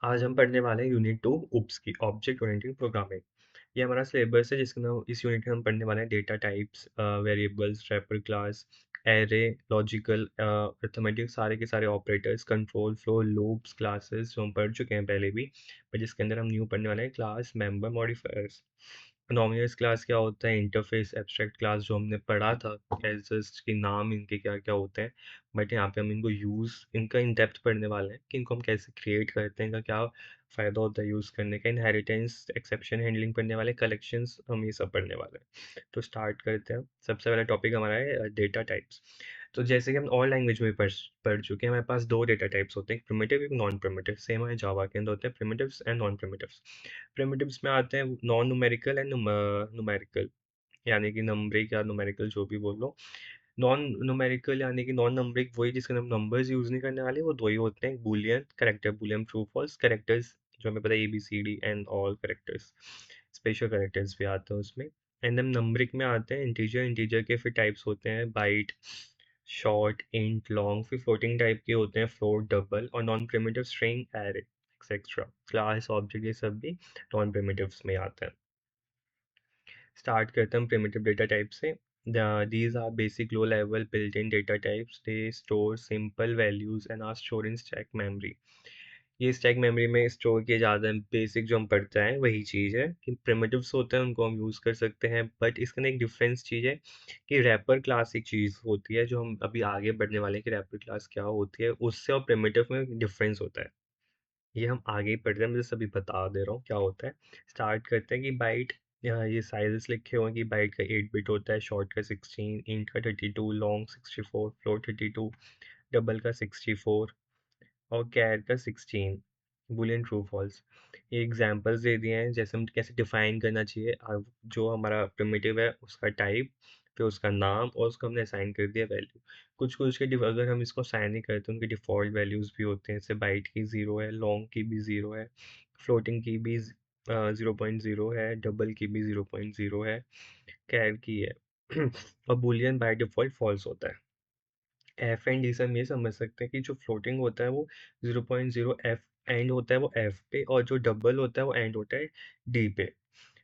आज हम पढ़ने वाले हैं यूनिट 2 UPS की ऑब्जेक्ट ओरिएंटेड प्रोग्रामिंग। ये हमारा सिलेबस है जिसके अंदर इस यूनिट में हम पढ़ने वाले हैं data types, variables, wrapper class, array, logical, arithmetic, सारे के सारे operators, control flow, loops, classes जो हम पढ़ चुके हैं पहले भी, पर जिसके अंदर हम न्यू पढ़ने वाले हैं क्लास, मेंबर, मॉडिफायर्स। नॉमिनल्स क्लास क्या होता है, इंटरफेस, एब्स्ट्रैक्ट क्लास जो हमने पढ़ा था, जस्ट कि नाम इनके क्या क्या होते हैं, बट यहाँ पे हम इनको यूज़ इनका इन डेप्थ पढ़ने वाले हैं कि इनको हम कैसे क्रिएट करते हैं, इनका क्या फ़ायदा होता है यूज़ करने का, इनहेरिटेंस, एक्सेप्शन हैंडलिंग पढ़ने वाले, कलेक्शंस हम ये सब पढ़ने वाले हैं। तो स्टार्ट करते हैं। सबसे पहला टॉपिक हमारा है डेटा टाइप्स। तो जैसे कि हम और लैंग्वेज में भी पढ़ चुके हैं, हमारे पास दो डेटा टाइप्स होते हैं, एक प्रिमिटिव, एक नॉन प्रिमिटिव। सेम है जावा के अंदर होते हैं primitives and non primitives. Primitives में आते हैं नॉन न्यूमेरिकल एंड न्यूमेरिकल, यानी कि नंबरिक या न्यूमेरिकल जो भी बोल लो। नॉन न्यूमेरिकल यानी कि नॉन नंबरिक वही जिसके अंदर हम नंबर्स यूज़ नहीं करने वाले, वो दो ही होते हैं, boolean character, boolean true false characters जो हमें पता है ABCD and all characters, special characters भी आते हैं उसमें। एंड देन नंबरिक में आते हैं इंटीजर, इंटीजर के फिर टाइप्स होते हैं बाइट, शॉर्ट, इंट, लॉन्ग, फिर फ्लोटिंग टाइप के होते हैं फ्लोट, डबल, और non primitive string, array, etcetera. Class, object, ये सब भी नॉन प्रिमिटिव्स में आते हैं। स्टार्ट करते हैं प्रिमिटिव डेटा टाइप से। These are basic low level built-in data types. They store simple values and are stored in stack memory. ये स्टैक मेमोरी में स्टोर किए जाते हैं। बेसिक जो हम पढ़ते हैं वही चीज़ है कि प्रिमिटिव्स होते हैं उनको हम यूज़ कर सकते हैं, बट इसके अंदर एक डिफरेंस चीज़ है कि रैपर क्लास एक चीज़ होती है जो हम अभी आगे बढ़ने वाले हैं कि रैपर क्लास क्या होती है, उससे और प्रिमिटिव में डिफरेंस होता है। ये हम आगे ही पढ़ रहे हैं, मैं सभी बता दे रहा हूँ क्या होता है। स्टार्ट करते हैं कि बाइट, यहाँ ये साइजेस लिखे हुए हैं कि बाइट का 8 बिट होता है, शॉर्ट का 16, इंट का 32, लॉन्ग 64, फ्लोट 32, डबल का 64 और कैर का 16, बूलियन ट्रू फॉल्स। ये एग्जांपल्स दे दिए हैं जैसे हम कैसे डिफाइन करना चाहिए। अब जो हमारा प्रिमिटिव है उसका टाइप, फिर उसका नाम, और उसको हमने असाइन कर दिया वैल्यू। कुछ कुछ के अगर हम इसको असाइन नहीं करते उनके डिफ़ॉल्ट वैल्यूज़ भी होते हैं, जैसे बाइट की 0 है, लॉन्ग की भी 0 है, फ्लोटिंग की भी 0.0 है, डबल की भी 0.0 है, कैर की है और बूलियन बाय डिफ़ॉल्ट फॉल्स होता है। एफ एंड डी से हम ये समझ सकते हैं कि जो फ्लोटिंग होता है वो 0.0 एफ एंड होता है वो एफ पे, और जो डबल होता है वो एंड होता है डी पे।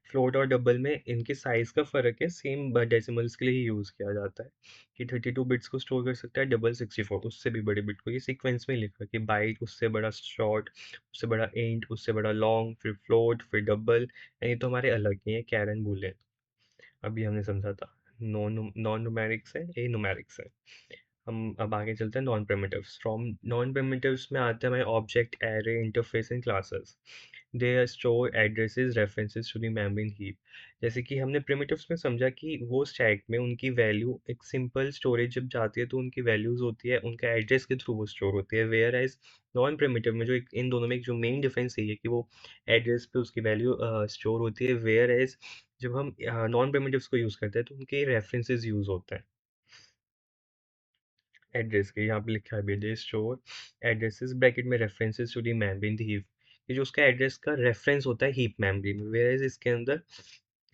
फ्लोट और डबल में इनके साइज का फ़र्क है, सेम डेसिमल्स के लिए ही यूज़ किया जाता है कि 32 बिट्स को स्टोर कर सकता है, डबल 64 उससे भी बड़े बिट को। ये सीक्वेंस में लिखा है कि बाइट, उससे बड़ा शॉर्ट, उससे बड़ा इंट, उससे बड़ा लॉन्ग, फिर फ्लोट, फिर डबल। ये तो हमारे अलग ही है, कैर एंड बूलियन, अभी हमने समझा था। नॉन नॉन न्यूमेरिक्स है, ये न्यूमेरिक्स है। हम अब आगे चलते हैं non primitives. From non primitives में आते हैं हमारे object, array, interface and classes. They store addresses, references to the memory in heap. जैसे कि हमने प्रिमिटिव्स में समझा कि वो स्टैक में उनकी वैल्यू एक सिंपल स्टोरेज जब जाती है तो उनकी वैल्यूज होती है उनका एड्रेस के थ्रू वो स्टोर होती है, वेयर एज नॉन प्रिमिटिव में जो एक इन दोनों में एक जो मेन डिफरेंस है कि वो एड्रेस पे उसकी वैल्यू स्टोर होती है, वेयर एज जब हम नॉन प्रिमिटिव्स को यूज़ करते हैं तो उनके रेफरेंसेस यूज़ होते हैं एड्रेस के। यहाँ पे लिखा है भी दे स्टोर एड्रेसेस ब्रैकेट में references to the memory in the heap. ये जो उसका एड्रेस का रेफरेंस होता है हीप मेमोरी में, वेयर इसके अंदर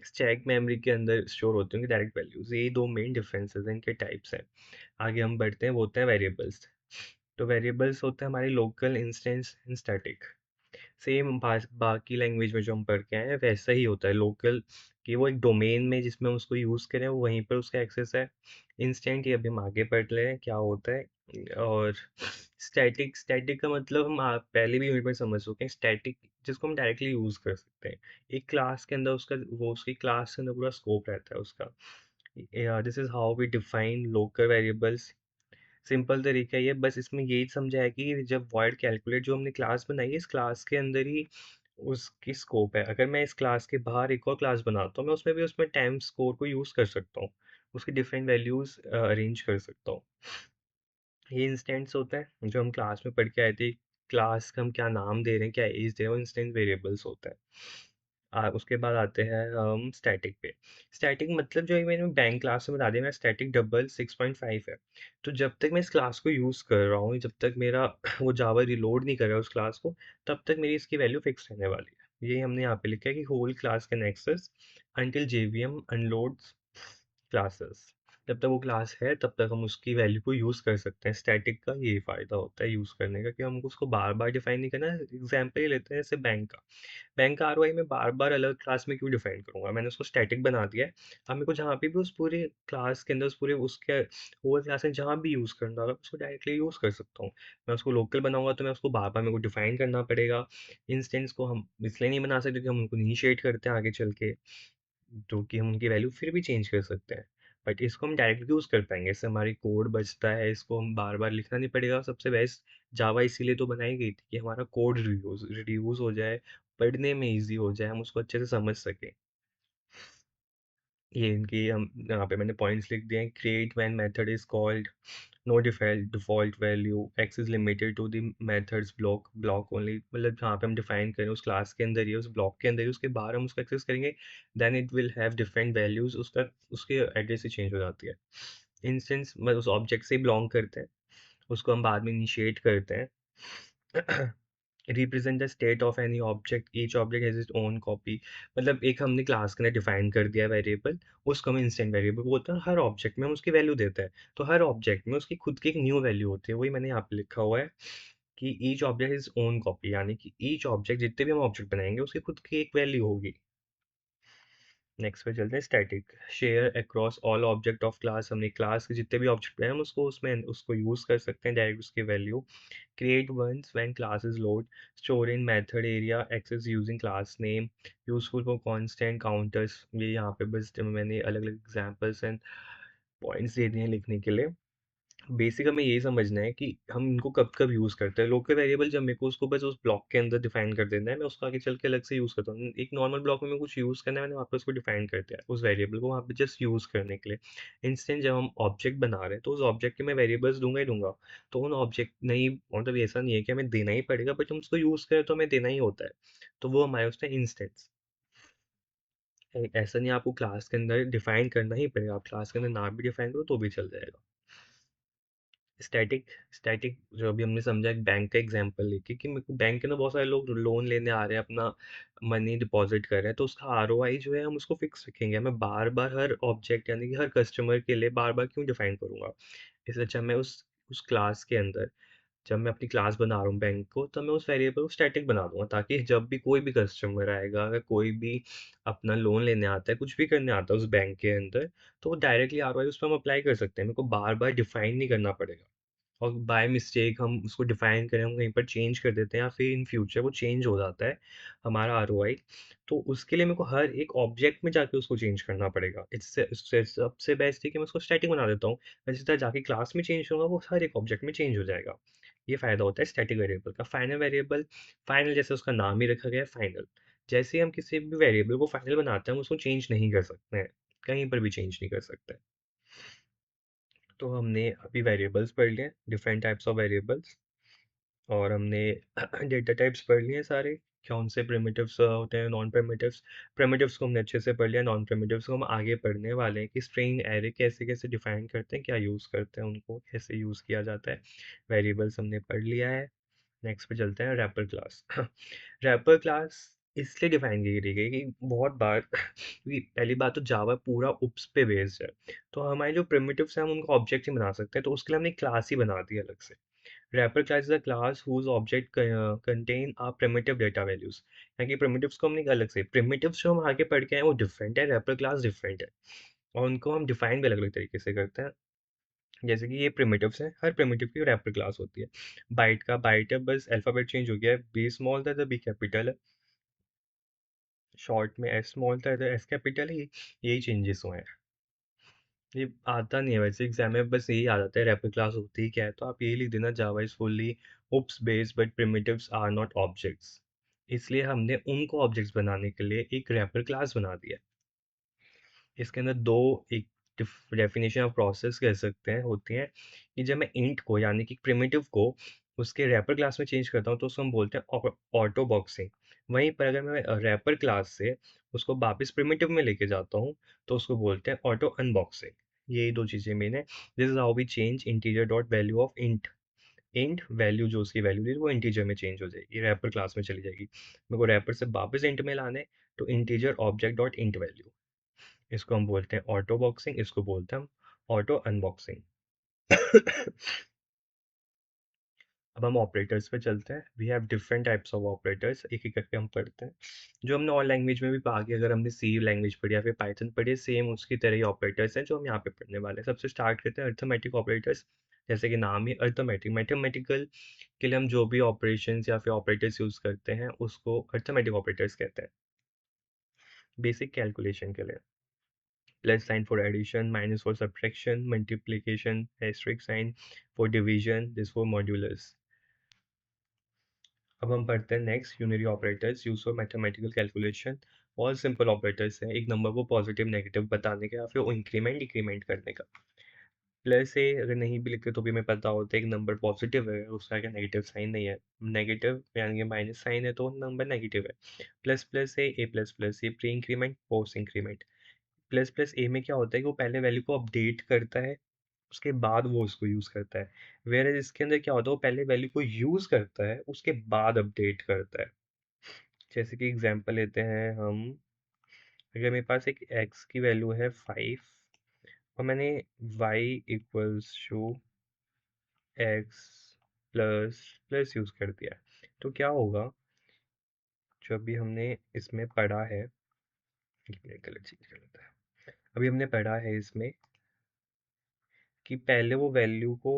स्टैक मेमोरी के अंदर स्टोर होते हैं डायरेक्ट वैल्यूज। ये दो मेन डिफरेंसेस हैं, इनके टाइप्स हैं। आगे हम बढ़ते हैं, वो होते हैं वेरिएबल्स। तो वेरिएबल्स होते हैं हमारे local, instance and static. Same बाकी लैंग्वेज में जो हम पढ़ के आए हैं वैसा ही होता है। लोकल कि वो एक डोमेन में जिसमें हम उसको यूज़ करें वो वहीं पर उसका एक्सेस है। इंस्टेंट ये अभी हम आगे पढ़ ले रहे हैं क्या होता है। और स्टैटिक, स्टैटिक का मतलब हम आप पहले भी यूनिट में समझ चुके हैं। स्टैटिक जिसको हम डायरेक्टली यूज़ कर सकते हैं एक क्लास के अंदर, उसका वो उसकी क्लास के अंदर पूरा स्कोप रहता है उसका। This is how we define local variables. Simple तरीका ये, बस इसमें यही समझा है कि जब वॉइड कैलकुलेट जो हमने क्लास बनाई है इस क्लास के अंदर ही उसकी स्कोप है। अगर मैं इस क्लास के बाहर एक और क्लास बनाता हूँ मैं उसमें भी उसमें टाइम स्कोर को यूज़ कर सकता हूँ, उसकी डिफरेंट वैल्यूज़ अरेंज कर सकता हूँ। ये इंस्टेंस होता है जो हम क्लास में पढ़ के आए थे। क्लास का हम क्या नाम दे रहे हैं, क्या एज दे रहे हैं, वो इंस्टेंस वेरिएबल्स होता है। उसके बाद आते हैं हम स्टैटिक पे। स्टैटिक मतलब जो ये मैंने बैंक क्लास में बता दिया, मेरा स्टैटिक डबल 6.5 है। तो जब तक मैं इस क्लास को यूज़ कर रहा हूँ, जब तक मेरा वो जावा रिलोड नहीं कर रहा है उस क्लास को, तब तक मेरी इसकी वैल्यू फिक्स रहने वाली है। ये हमने यहाँ पे लिखा है कि whole class can access until JVM unloads classes। जब तक वो क्लास है तब तक हम उसकी वैल्यू को यूज़ कर सकते हैं। स्टैटिक का ये फ़ायदा होता है यूज़ करने का कि हमको उसको बार-बार डिफ़ाइन नहीं करना है। एग्ज़ाम्पल ही लेते हैं जैसे बैंक का आरओआई मैं बार-बार अलग क्लास में क्यों डिफ़ाइन करूँगा? मैंने उसको स्टैटिक बना दिया है। अब मेरे को जहाँ पे भी उस पूरे क्लास के अंदर उस पूरे उसके ओवर क्लास में जहाँ भी यूज़ करना होगा, उसको डायरेक्टली यूज़ कर सकता हूँ। मैं उसको लोकल बनाऊँगा तो मैं उसको बार-बार मेरे को डिफ़ाइन करना पड़ेगा। इंस्टेंस को हम इसलिए नहीं बना सकते क्योंकि हम उनको इनिशिएट करते हैं आगे चल के। जो कि हम उनकी वैल्यू फिर भी चेंज कर सकते हैं। बट इसको हम डायरेक्टली यूज़ कर पाएँगे, इससे हमारी कोड बचता है, इसको हम बार-बार लिखना नहीं पड़ेगा। सबसे बेस्ट जावा इसीलिए तो बनाई गई थी कि हमारा कोड रिड्यूस हो जाए, पढ़ने में ईज़ी हो जाए, हम उसको अच्छे से समझ सकें। ये इनकी हम यहाँ पे मैंने पॉइंट्स लिख दिए हैं। Create when method is called, no default value, access limited to the methods block only, मतलब जहाँ पे हम डिफाइन करें उस क्लास के अंदर ही, उस ब्लॉक के अंदर ही, उसके बाहर हम उसको एक्सेस करेंगे, then it will have different values, उसका उसकी एड्रेस ही चेंज हो जाती है। इंस्टेंस मतलब उस ऑब्जेक्ट से ही बिलॉन्ग करते हैं, उसको हम बाद में इनिशिएट करते हैं। Represent the state of any object, each object has its own copy, मतलब एक हमने क्लास के अंदर डिफाइन कर दिया वेरिएबल, उसको हम इंस्टेंट वेरिएबल बोलते हैं। हर ऑब्जेक्ट में हम उसकी वैल्यू देते हैं, तो हर ऑब्जेक्ट में उसकी खुद की एक न्यू वैल्यू होती है, वही मैंने यहाँ पे लिखा हुआ है कि each object is own copy, यानी कि ईच ऑब्जेक्ट जितने भी हम ऑब्जेक्ट बनाएंगे उसकी खुद की एक वैल्यू होगी। नेक्स्ट पे चलते हैं static, share across all object of class, हमने क्लास के जितने भी ऑब्जेक्ट बनाए हम उसको उसमें उसको यूज कर सकते हैं डायरेक्ट उसकी value. Create once when class is load, store in method area, access using class name, useful for constant counters। ये यहाँ पे बस मैंने अलग अलग एग्जांपल्स एंड पॉइंट्स दे दिए हैं लिखने के लिए। बेसिक हमें यही समझना है कि हम इनको कब कब यूज़ करते हैं। लोकल वेरिएबल जब मेरे को उसको बस उस ब्लॉक के अंदर डिफाइन कर देना है, मैं उसको आगे चल के अलग से यूज़ करता हूँ। एक नॉर्मल ब्लॉक में मैं कुछ यूज़ करना है, मैंने वहाँ पे उसको डिफाइन कर दिया उस वेरिएबल को वहाँ पे जस्ट यूज़ करने के लिए। इंस्टेंट जब हम ऑब्जेक्ट बना रहे हैं तो उस ऑब्जेक्ट के मैं वेरिएबल्स दूंगा ही दूंगा। तो उन ऑब्जेक्ट नहीं, मतलब ऐसा नहीं है कि हमें देना ही पड़ेगा, बट हम उसको यूज़ करें तो हमें देना ही होता है। तो वो हमारे उसमें इंस्टेंस, ऐसा नहीं आपको क्लास के अंदर डिफाइन करना ही पड़ेगा, आप क्लास के अंदर ना भी डिफाइन करो तो भी चल जाएगा। स्टैटिक स्टैटिक जो अभी हमने समझा, एक बैंक का एग्जांपल लेके कि मेरे को बैंक के ना बहुत सारे लोग लोन लेने आ रहे हैं, अपना मनी डिपॉजिट कर रहे हैं, तो उसका आरओआई जो है हम उसको फिक्स रखेंगे। मैं बार बार हर ऑब्जेक्ट यानी कि हर कस्टमर के लिए बार बार क्यों डिफाइन करूंगा? इससे अच्छा मैं उस क्लास के अंदर, जब मैं अपनी क्लास बना रहा हूँ बैंक को, तब मैं उस वेरिएबल को स्टैटिक बना दूंगा, ताकि जब भी कोई भी कस्टमर आएगा, अगर कोई भी अपना लोन लेने आता है, कुछ भी करने आता है उस बैंक के अंदर, तो वो डायरेक्टली आरओआई उस पर हम अप्लाई कर सकते हैं, मेरे को बार बार डिफाइन नहीं करना पड़ेगा। और बाय मिस्टेक हम उसको डिफाइन करें, हम कहीं पर चेंज कर देते हैं या फिर इन फ्यूचर वो चेंज हो जाता है हमारा आरओआई, तो उसके लिए मेरे को हर एक ऑब्जेक्ट में जाके उसको चेंज करना पड़ेगा। इससे सबसे बेस्ट है कि मैं उसको स्टैटिक बना देता हूँ। मैं जिस तरह जाके क्लास में चेंज होगा वो हर एक ऑब्जेक्ट में चेंज हो जाएगा। ये फ़ायदा होता है स्टैटिक वेरिएबल का। फाइनल वेरिएबल, फाइनल जैसे उसका नाम ही रखा गया है फाइनल। जैसे ही हम किसी भी वेरिएबल को फाइनल बनाते हैं, हम उसको चेंज नहीं कर सकते हैं, कहीं पर भी चेंज नहीं कर सकते। तो हमने अभी वेरिएबल्स पढ़ लिए, डिफरेंट टाइप्स ऑफ वेरिएबल्स, और हमने डेटा टाइप्स पढ़ लिए सारे, कौन से प्रिमिटिव्स होते हैं, नॉन प्रिमिटिव्स। प्रिमिटिव्स को हमने अच्छे से पढ़ लिया, नॉन प्रिमिटिव्स को हम आगे पढ़ने वाले हैं कि स्ट्रिंग एरे कैसे कैसे डिफाइन करते हैं, क्या यूज़ करते हैं, उनको कैसे यूज़ किया जाता है। वेरिएबल्स हमने पढ़ लिया है। नेक्स्ट पे चलते हैं रैपर क्लास। रैपर क्लास इसलिए डिफाइन की गई कि बहुत बार क्योंकि पहली बात तो जावा पूरा उप्स पे बेस्ड है, तो हमारे जो प्रिमिटिव्स हैं हम उनको ऑब्जेक्ट ही बना सकते हैं, तो उसके लिए हमने क्लास ही बना दी अलग से। Wrapper class is a class whose object contain our primitive data values। यहाँ की primitives को हमने अलग से, primitives जो हम आगे पढ़ के आए वो different है, wrapper class different है, और उनको हम define भी अलग अलग तरीके से करते हैं। जैसे कि ये primitives है, हर primitive की wrapper class होती है। बाइट का बाइट है, बस अल्फाबेट चेंज हो गया है, बी स्मॉल था तो बी कैपिटल है, शॉर्ट में एस स्मॉल था तो एस कैपिटल है, यही चेंजेस हुए हैं। ये आता नहीं है वैसे एग्जाम में, बस यही आ जाता है रैपर क्लास होती ही क्या है, तो आप यही लिख देना, Java is fully OOPs based but primitives are not objects. इसलिए हमने उनको ऑब्जेक्ट्स बनाने के लिए एक रैपर क्लास बना दिया। इसके अंदर दो एक डेफिनेशन ऑफ प्रोसेस कह सकते हैं होती हैं कि जब मैं इंट को यानी कि प्रिमिटिव को उसके रैपर क्लास में चेंज करता हूँ तो उसको हम बोलते हैं ऑटो बॉक्सिंग। वहीं पर अगर मैं रैपर क्लास से उसको वापस प्रिमिटिव में लेके जाता हूँ तो उसको बोलते हैं ऑटो अनबॉक्सिंग। यही दो चीज़ें मेन है। This is how we change integer dot value of int. Int value जो उसकी वैल्यू थी वो इंटीजर में चेंज हो जाएगी, रैपर क्लास में चली जाएगी। मेरे को रैपर से वापस इंट में लाना है तो integer object dot int value, इसको हम बोलते हैं ऑटो बॉक्सिंग, इसको बोलते हैं हम ऑटो अनबॉक्सिंग। अब हम ऑपरेटर्स पे चलते हैं। We have different types of operators, एक एक करके हम पढ़ते हैं जो हमने और लैंग्वेज में भी पढ़ा के, अगर हमने सी लैंग्वेज पढ़ी या फिर पाइथन पढ़ी, सेम उसकी तरह ही ऑपरेटर्स हैं जो हम यहाँ पे पढ़ने वाले हैं। सबसे स्टार्ट करते हैं अर्थमेटिक ऑपरेटर्स। जैसे कि नाम ही अर्थमेटिक, मैथमेटिकल के लिए हम जो भी ऑपरेशंस या फिर ऑपरेटर्स यूज करते हैं उसको अर्थमेटिक ऑपरेटर्स कहते हैं। बेसिक कैलकुलेशन के लिए plus sign for addition, minus for subtraction, multiplication, asterisk sign for division, this for modulus. अब हम पढ़ते हैं next unary operators use for mathematical calculation. और सिंपल ऑपरेटर्स हैं एक नंबर को पॉजिटिव नेगेटिव बताने का या फिर इंक्रीमेंट डिक्रीमेंट करने का। प्लस ए अगर नहीं भी लिखते तो भी हमें पता होता है एक नंबर पॉजिटिव है, उसका क्या नेगेटिव साइन नहीं है। नेगेटिव यानी कि माइनस साइन है तो नंबर नेगेटिव है। Plus plus a plus plus, ये pre increment post increment. Plus plus a में क्या होता है कि वो पहले वैल्यू को अपडेट करता है, उसके बाद वो उसको यूज़ करता है। वेयर इसके अंदर क्या होता है, वो पहले वैल्यू को यूज़ करता है, उसके बाद अपडेट करता है। जैसे कि एग्जांपल लेते हैं हम, अगर मेरे पास एक x की वैल्यू है 5 और मैंने y equals to x plus plus use कर दिया, तो क्या होगा जो अभी हमने इसमें पढ़ा है, कलर चेंज कर लेता है। अभी हमने पढ़ा है इसमें कि पहले वो वैल्यू को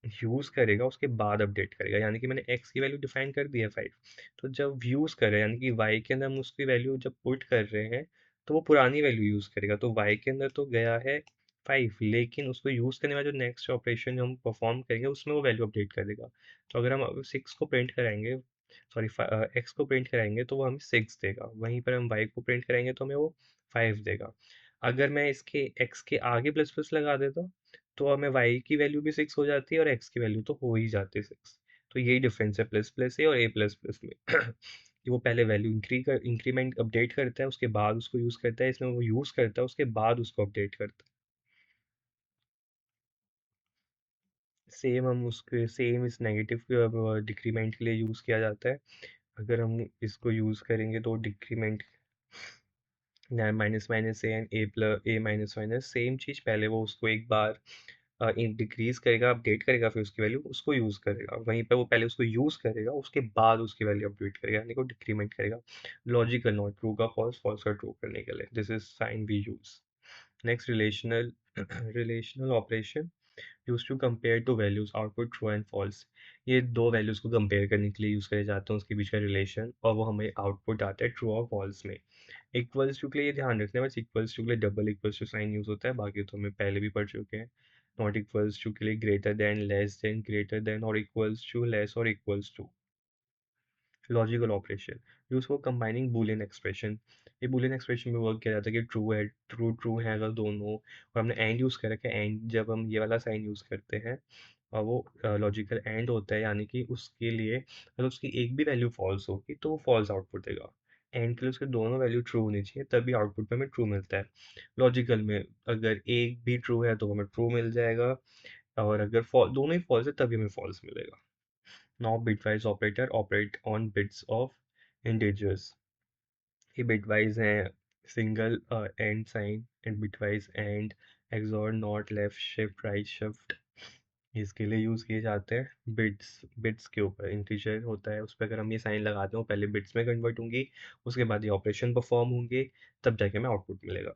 यूज़ करेगा उसके बाद अपडेट करेगा, यानी कि मैंने x की वैल्यू डिफाइन कर दी है 5, तो जब यूज़ कर रहे हैं यानी कि y के अंदर हम उसकी वैल्यू जब पुट कर रहे हैं तो वो पुरानी वैल्यू यूज़ करेगा। तो y के अंदर तो गया है 5, लेकिन उसको यूज़ करने वाला जो नेक्स्ट ऑपरेशन जो हम परफॉर्म करेंगे उसमें वो वैल्यू अपडेट कर देगा। तो अगर हम 6 को प्रिंट कराएंगे, सॉरी x को प्रिंट कराएंगे तो वो हमें 6 देगा, वहीं पर हम y को प्रिंट कराएंगे तो हमें वो 5 देगा। अगर मैं इसके x के आगे प्लस प्लस लगा देता तो हमें y की वैल्यू भी 6 हो जाती है और x की वैल्यू तो हो ही जाती है 6। तो यही डिफरेंस है प्लस प्लस ए और ए प्लस प्लस में कि वो पहले वैल्यू इंक्रीमेंट अपडेट करता है उसके बाद उसको यूज़ करता है, इसमें वो यूज़ करता है उसके बाद उसको अपडेट करता है। सेम हम उसके सेम इस नेगेटिव डिक्रीमेंट के लिए यूज़ किया जाता है। अगर हम इसको यूज़ करेंगे तो decrement minus minus a and a plus a minus minus, same चीज़ पहले वो उसको एक बार डिक्रीज करेगा अपडेट करेगा फिर उसकी वैल्यू उसको यूज़ करेगा, वहीं पे वो पहले उसको यूज़ करेगा उसके बाद उसकी वैल्यू अपडेट करेगा यानी कि वो डिक्रीमेंट करेगा। लॉजिकल नॉट, ट्रू का फॉल्स, फॉल्स का ट्रू करने के लिए, this is sign we use. Next relational relational operation use to compare two values output true and false. ये दो वैल्यूज को कंपेयर करने के लिए यूज़ करे जाते हैं उसके बीच का रिलेशन, और वो हमें आउटपुट आता है ट्रू और फॉल्स में। इक्वल्स टू के लिए ये ध्यान रखना है, बस इक्वल्स टू के लिए double equals to sign use होता है, बाकी तो हमें पहले भी पढ़ चुके हैं। नॉट इक्वल्स टू के लिए greater than, less than, greater than और इक्वल्स टू, लेस और equals to. Logical operation use for combining boolean expression. ये बूलियन एक्सप्रेशन में वर्क किया जाता है कि ट्रू है, ट्रू ट्रू है अगर दोनों, और हमने एंड यूज़ कर रखा है। एंड जब हम ये वाला साइन यूज़ करते हैं और वो लॉजिकल एंड होता है, यानी कि उसके लिए अगर उसकी एक भी वैल्यू फॉल्स होगी तो वो फॉल्स आउटपुट देगा। एंड के लिए उसके दोनों वैल्यू ट्रू होनी चाहिए तभी आउटपुट में हमें ट्रू मिलता है। लॉजिकल में अगर एक भी ट्रू है तो हमें ट्रू मिल जाएगा, और अगर दोनों ही फॉल्स है तभी हमें फॉल्स मिलेगा। Now bitwise operator operate on bits of integers. ये bitwise हैं single and sign and bitwise and XOR not left shift right shift, इसके लिए यूज़ किए जाते हैं। बिट्स बिट्स के ऊपर इंटीजर होता है उस पर अगर हम ये साइन लगाते हो पहले बिट्स में कन्वर्ट होंगी, उसके बाद ये ऑपरेशन परफॉर्म होंगे, तब जाके हमें आउटपुट मिलेगा।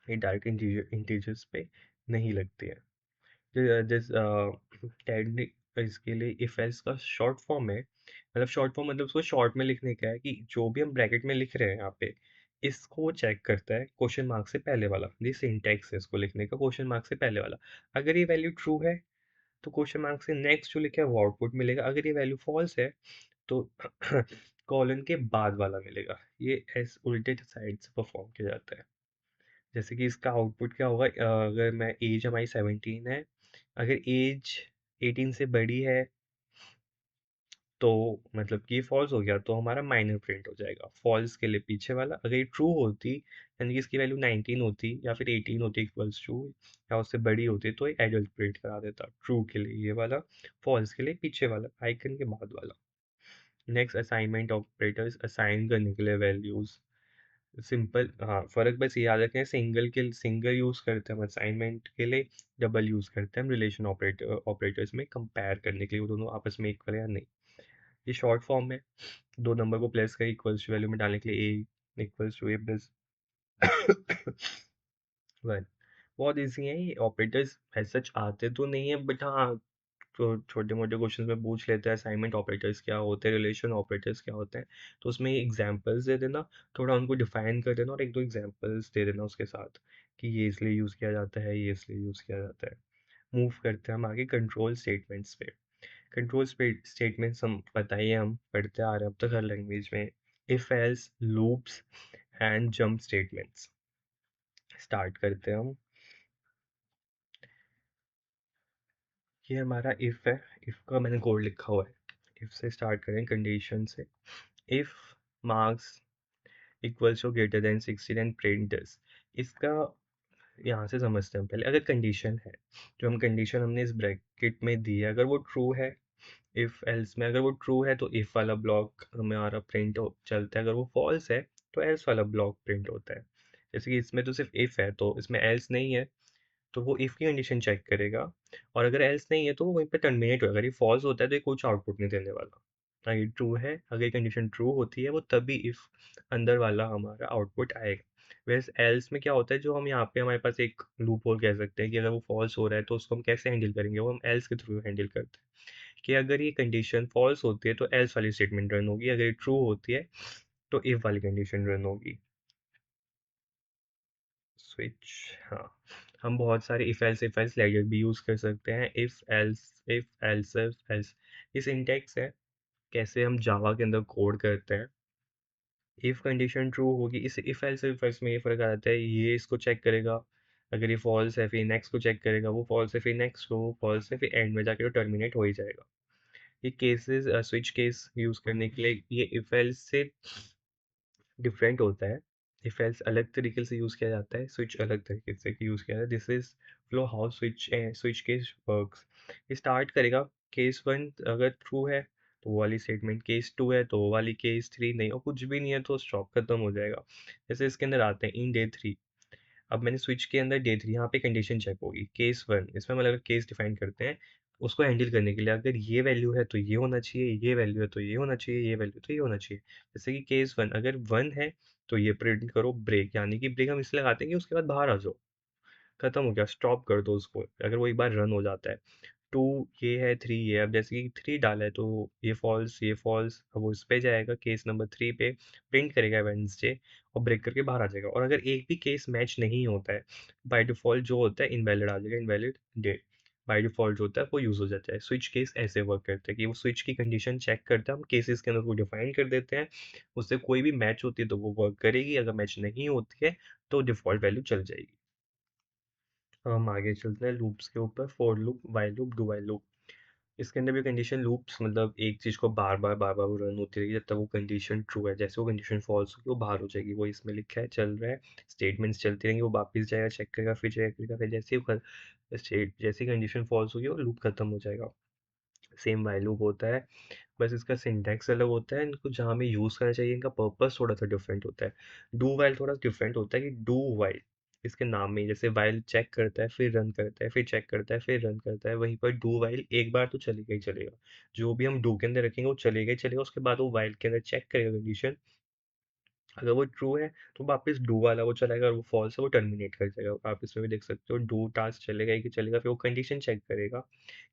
ये डायरेक्ट इंटीजर्स पे नहीं लगती है। जिस टेक्निक इसके लिए इफ एल्स का शॉर्ट फॉर्म है, मतलब शॉर्ट फॉर्म मतलब उसको शॉर्ट में लिखने का है कि जो भी हम ब्रैकेट में लिख रहे हैं यहाँ पे, इसको चेक करता है क्वेश्चन मार्क से पहले वाला, ये सिंटैक्स है इसको लिखने का, क्वेश्चन मार्क से पहले वाला। अगर ये वैल्यू ट्रू है तो क्वेश्चन मार्क से नेक्स्ट जो लिखा है वो आउटपुट मिलेगा, अगर ये वैल्यू फॉल्स है तो कॉलन के बाद वाला मिलेगा। ये एस उल्टे साइड से परफॉर्म किया जाता है। जैसे कि इसका आउटपुट क्या होगा, अगर मैं एज हमारी 17 है, अगर एज 18 से बड़ी है तो मतलब कि फॉल्स हो गया तो हमारा माइनर प्रिंट हो जाएगा, फॉल्स के लिए पीछे वाला। अगर ये ट्रू होती यानी कि इसकी वैल्यू 19 होती या फिर 18 होती इक्वल्स टू या उससे बड़ी होती तो ये एडल्ट प्रिंट करा देता, ट्रू के लिए ये वाला, फॉल्स के लिए पीछे वाला आइकन के बाद वाला। नेक्स्ट असाइनमेंट ऑपरेटर्स असाइन करने के लिए वैल्यूज। सिंपल, हाँ, फ़र्क बस ये याद रखें, सिंगल यूज़ करते हैं हम असाइनमेंट के लिए, डबल यूज़ करते हैं हम रिलेशन ऑपरेटर्स में कंपेयर करने के लिए, वो दोनों आपस में इक्वल है या नहीं। ये शॉर्ट फॉर्म में 2 नंबर को प्लस का इक्वल्स टू वैल्यू में डालने के लिए ए इक्वल्स टू ए प्लस 1। बहुत ईज़ी है ये ऑपरेटर्स, एज़ सच आते तो नहीं है, बट हाँ, तो छोटे-मोटे क्वेश्चंस में पूछ लेते हैं असाइनमेंट ऑपरेटर्स क्या होते हैं, रिलेशन ऑपरेटर्स क्या होते हैं। तो उसमें एग्ज़ाम्पल्स दे देना, थोड़ा उनको डिफ़ाइन कर देना और 1-2 एग्ज़ाम्पल्स दे देना उसके साथ, कि ये इसलिए यूज़ किया जाता है, ये इसलिए यूज़ किया जाता है। मूव करते हैं हम आगे कंट्रोल स्टेटमेंट्स पे। कंट्रोल स्टेटमेंट्स हम बताइए, हम पढ़ते आ रहे हैं अब तक हर लैंग्वेज में। If else, loops and jump statements. Start करते हैं हम। ये हमारा इफ है, इफ का मैंने कोड लिखा हुआ है। इफ से स्टार्ट करें, कंडीशन से। If marks equals to greater than 60 and print this. इसका यहाँ से समझते हैं पहले। अगर कंडीशन है, जो हम कंडीशन हमने इस ब्रैकेट में दी है, अगर वो ट्रू है, इफ एल्स में अगर वो ट्रू है तो इफ वाला ब्लॉक हमारा प्रिंट चलता है, अगर वो फॉल्स है तो एल्स वाला ब्लॉक प्रिंट होता है। जैसे कि इसमें तो सिर्फ इफ है, तो इसमें एल्स नहीं है, तो वो इफ की कंडीशन चेक करेगा, और अगर एल्स नहीं है तो वो वहीं पे टर्मिनेट होगा। अगर ये फॉल्स होता है तो ये कुछ आउटपुट नहीं देने वाला। अगर ये ट्रू है, अगर ये कंडीशन ट्रू होती है, वो तभी इफ अंदर वाला हमारा आउटपुट आएगा। वैसे एल्स में क्या होता है, जो हम यहाँ पे हमारे पास एक लूप होल कह सकते हैं कि अगर वो फॉल्स हो रहा है तो उसको हम कैसे हैंडल करेंगे, वो हम एल्स के थ्रू हैंडल करते हैं। कि अगर ये कंडीशन फॉल्स होती है तो एल्स वाली स्टेटमेंट रन होगी, अगर ये ट्रू होती है तो इफ वाली कंडीशन रन होगी। स्विच, हाँ, हम बहुत सारे इफ एल्स लैगर भी यूज कर सकते हैं। इफ एल्स ये सिंटैक्स है, कैसे हम जावा के अंदर कोड करते हैं। इफ कंडीशन ट्रू होगी, इस इफ एल्स में ये फर्क आ जाता है, ये इसको चेक करेगा, अगर ये फॉल्स है फिर नेक्स्ट को चेक करेगा, वो फॉल्स है फिर नेक्स्ट को, वो फॉल्स है फिर एंड में जाके तो टर्मिनेट हो ही जाएगा। ये केसेस स्विच केस यूज करने के लिए ये इफ एल्स से डिफरेंट होता है। इफ एल्स अलग तरीके से यूज़ किया जाता है, स्विच अलग तरीके से यूज़ किया जाता है। This is flow how switch case works. ये स्टार्ट करेगा, केस वन अगर ट्रू है तो वो वाली स्टेटमेंट, केस टू है तो वो वाली, केस थ्री नहीं और कुछ भी नहीं है तो स्टॉप खत्म हो जाएगा। जैसे इसके अंदर आते हैं इन डे थ्री। अब मैंने स्विच के अंदर डे थ्री, यहाँ पे कंडीशन चेक होगी, केस वन, इसमें हम अलग केस डिफाइन करते हैं उसको हैंडल करने के लिए। अगर ये वैल्यू है तो ये होना चाहिए, ये वैल्यू है तो ये होना चाहिए, ये वैल्यू तो ये होना चाहिए। जैसे कि केस वन, अगर वन है तो ये प्रिंट करो ब्रेक, यानी कि ब्रेक हम इसलिए लगाते हैं कि उसके बाद बाहर आ जाओ, खत्म हो गया, स्टॉप कर दो उसको, अगर वो एक बार रन हो जाता है। टू ये है, थ्री ये है। अब जैसे कि थ्री डाला है तो ये फॉल्स, ये फॉल्स, अब वो इस पे जाएगा केस नंबर थ्री पे, प्रिंट करेगा वेडनेसडे और ब्रेक करके बाहर आ जाएगा। और अगर एक भी केस मैच नहीं होता है, बाय डिफ़ॉल्ट जो होता है इनवैलिड आ जाएगा, इनवैलिड डे बाय डिफ़ॉल्ट जो होता है वो यूज़ हो जाता है। स्विच केस ऐसे वर्क करते हैं कि वो स्विच की कंडीशन चेक करता है, हम केसेस के अंदर वो डिफाइन कर देते हैं, उससे कोई भी मैच होती है तो वो वर्क करेगी, अगर मैच नहीं होती है तो डिफ़ॉल्ट वैल्यू चल जाएगी। हम आगे चलते हैं लूप्स के ऊपर, for loop, while loop, do while loop. इसके अंदर भी कंडीशन लूप्स, मतलब एक चीज़ को बार-बार वो रन होती रहेगी जब तक वो कंडीशन ट्रू है। जैसे वो कंडीशन फॉल्स होगी वो बाहर हो जाएगी। वो इसमें लिखा है, चल रहा है, स्टेटमेंट्स चलती रहेंगी, वो वापस जाएगा, चेक करेगा, फिर चेक करेगा, फिर जैसे ही कंडीशन फॉल्स होगी वो लूप खत्म हो जाएगा। सेम व्हाइल लूप होता है, बस इसका सिंटैक्स अलग होता है, इनको जहाँ हमें यूज़ करना चाहिए इनका पर्पस थोड़ा सा डिफरेंट होता है। डू वाइल थोड़ा डिफरेंट होता है कि डू वाइल इसके नाम में ही, जैसे वाइल चेक करता है फिर रन करता है, फिर चेक करता है फिर रन करता है, वहीं पर डू वाइल एक बार तो चलेगा ही चलेगा। जो भी हम डू के अंदर रखेंगे वो चलेगा ही चलेगा, उसके बाद वो वाइल के अंदर चेक करेगा कंडीशन, अगर वो ट्रू है तो वापस डू वाला वो चलाएगा, और वो फॉल्स है वो टर्मिनेट कर जाएगा। आप इसमें भी देख सकते हो डू टास्क चलेगा ही कि चलेगा, फिर वो कंडीशन चेक करेगा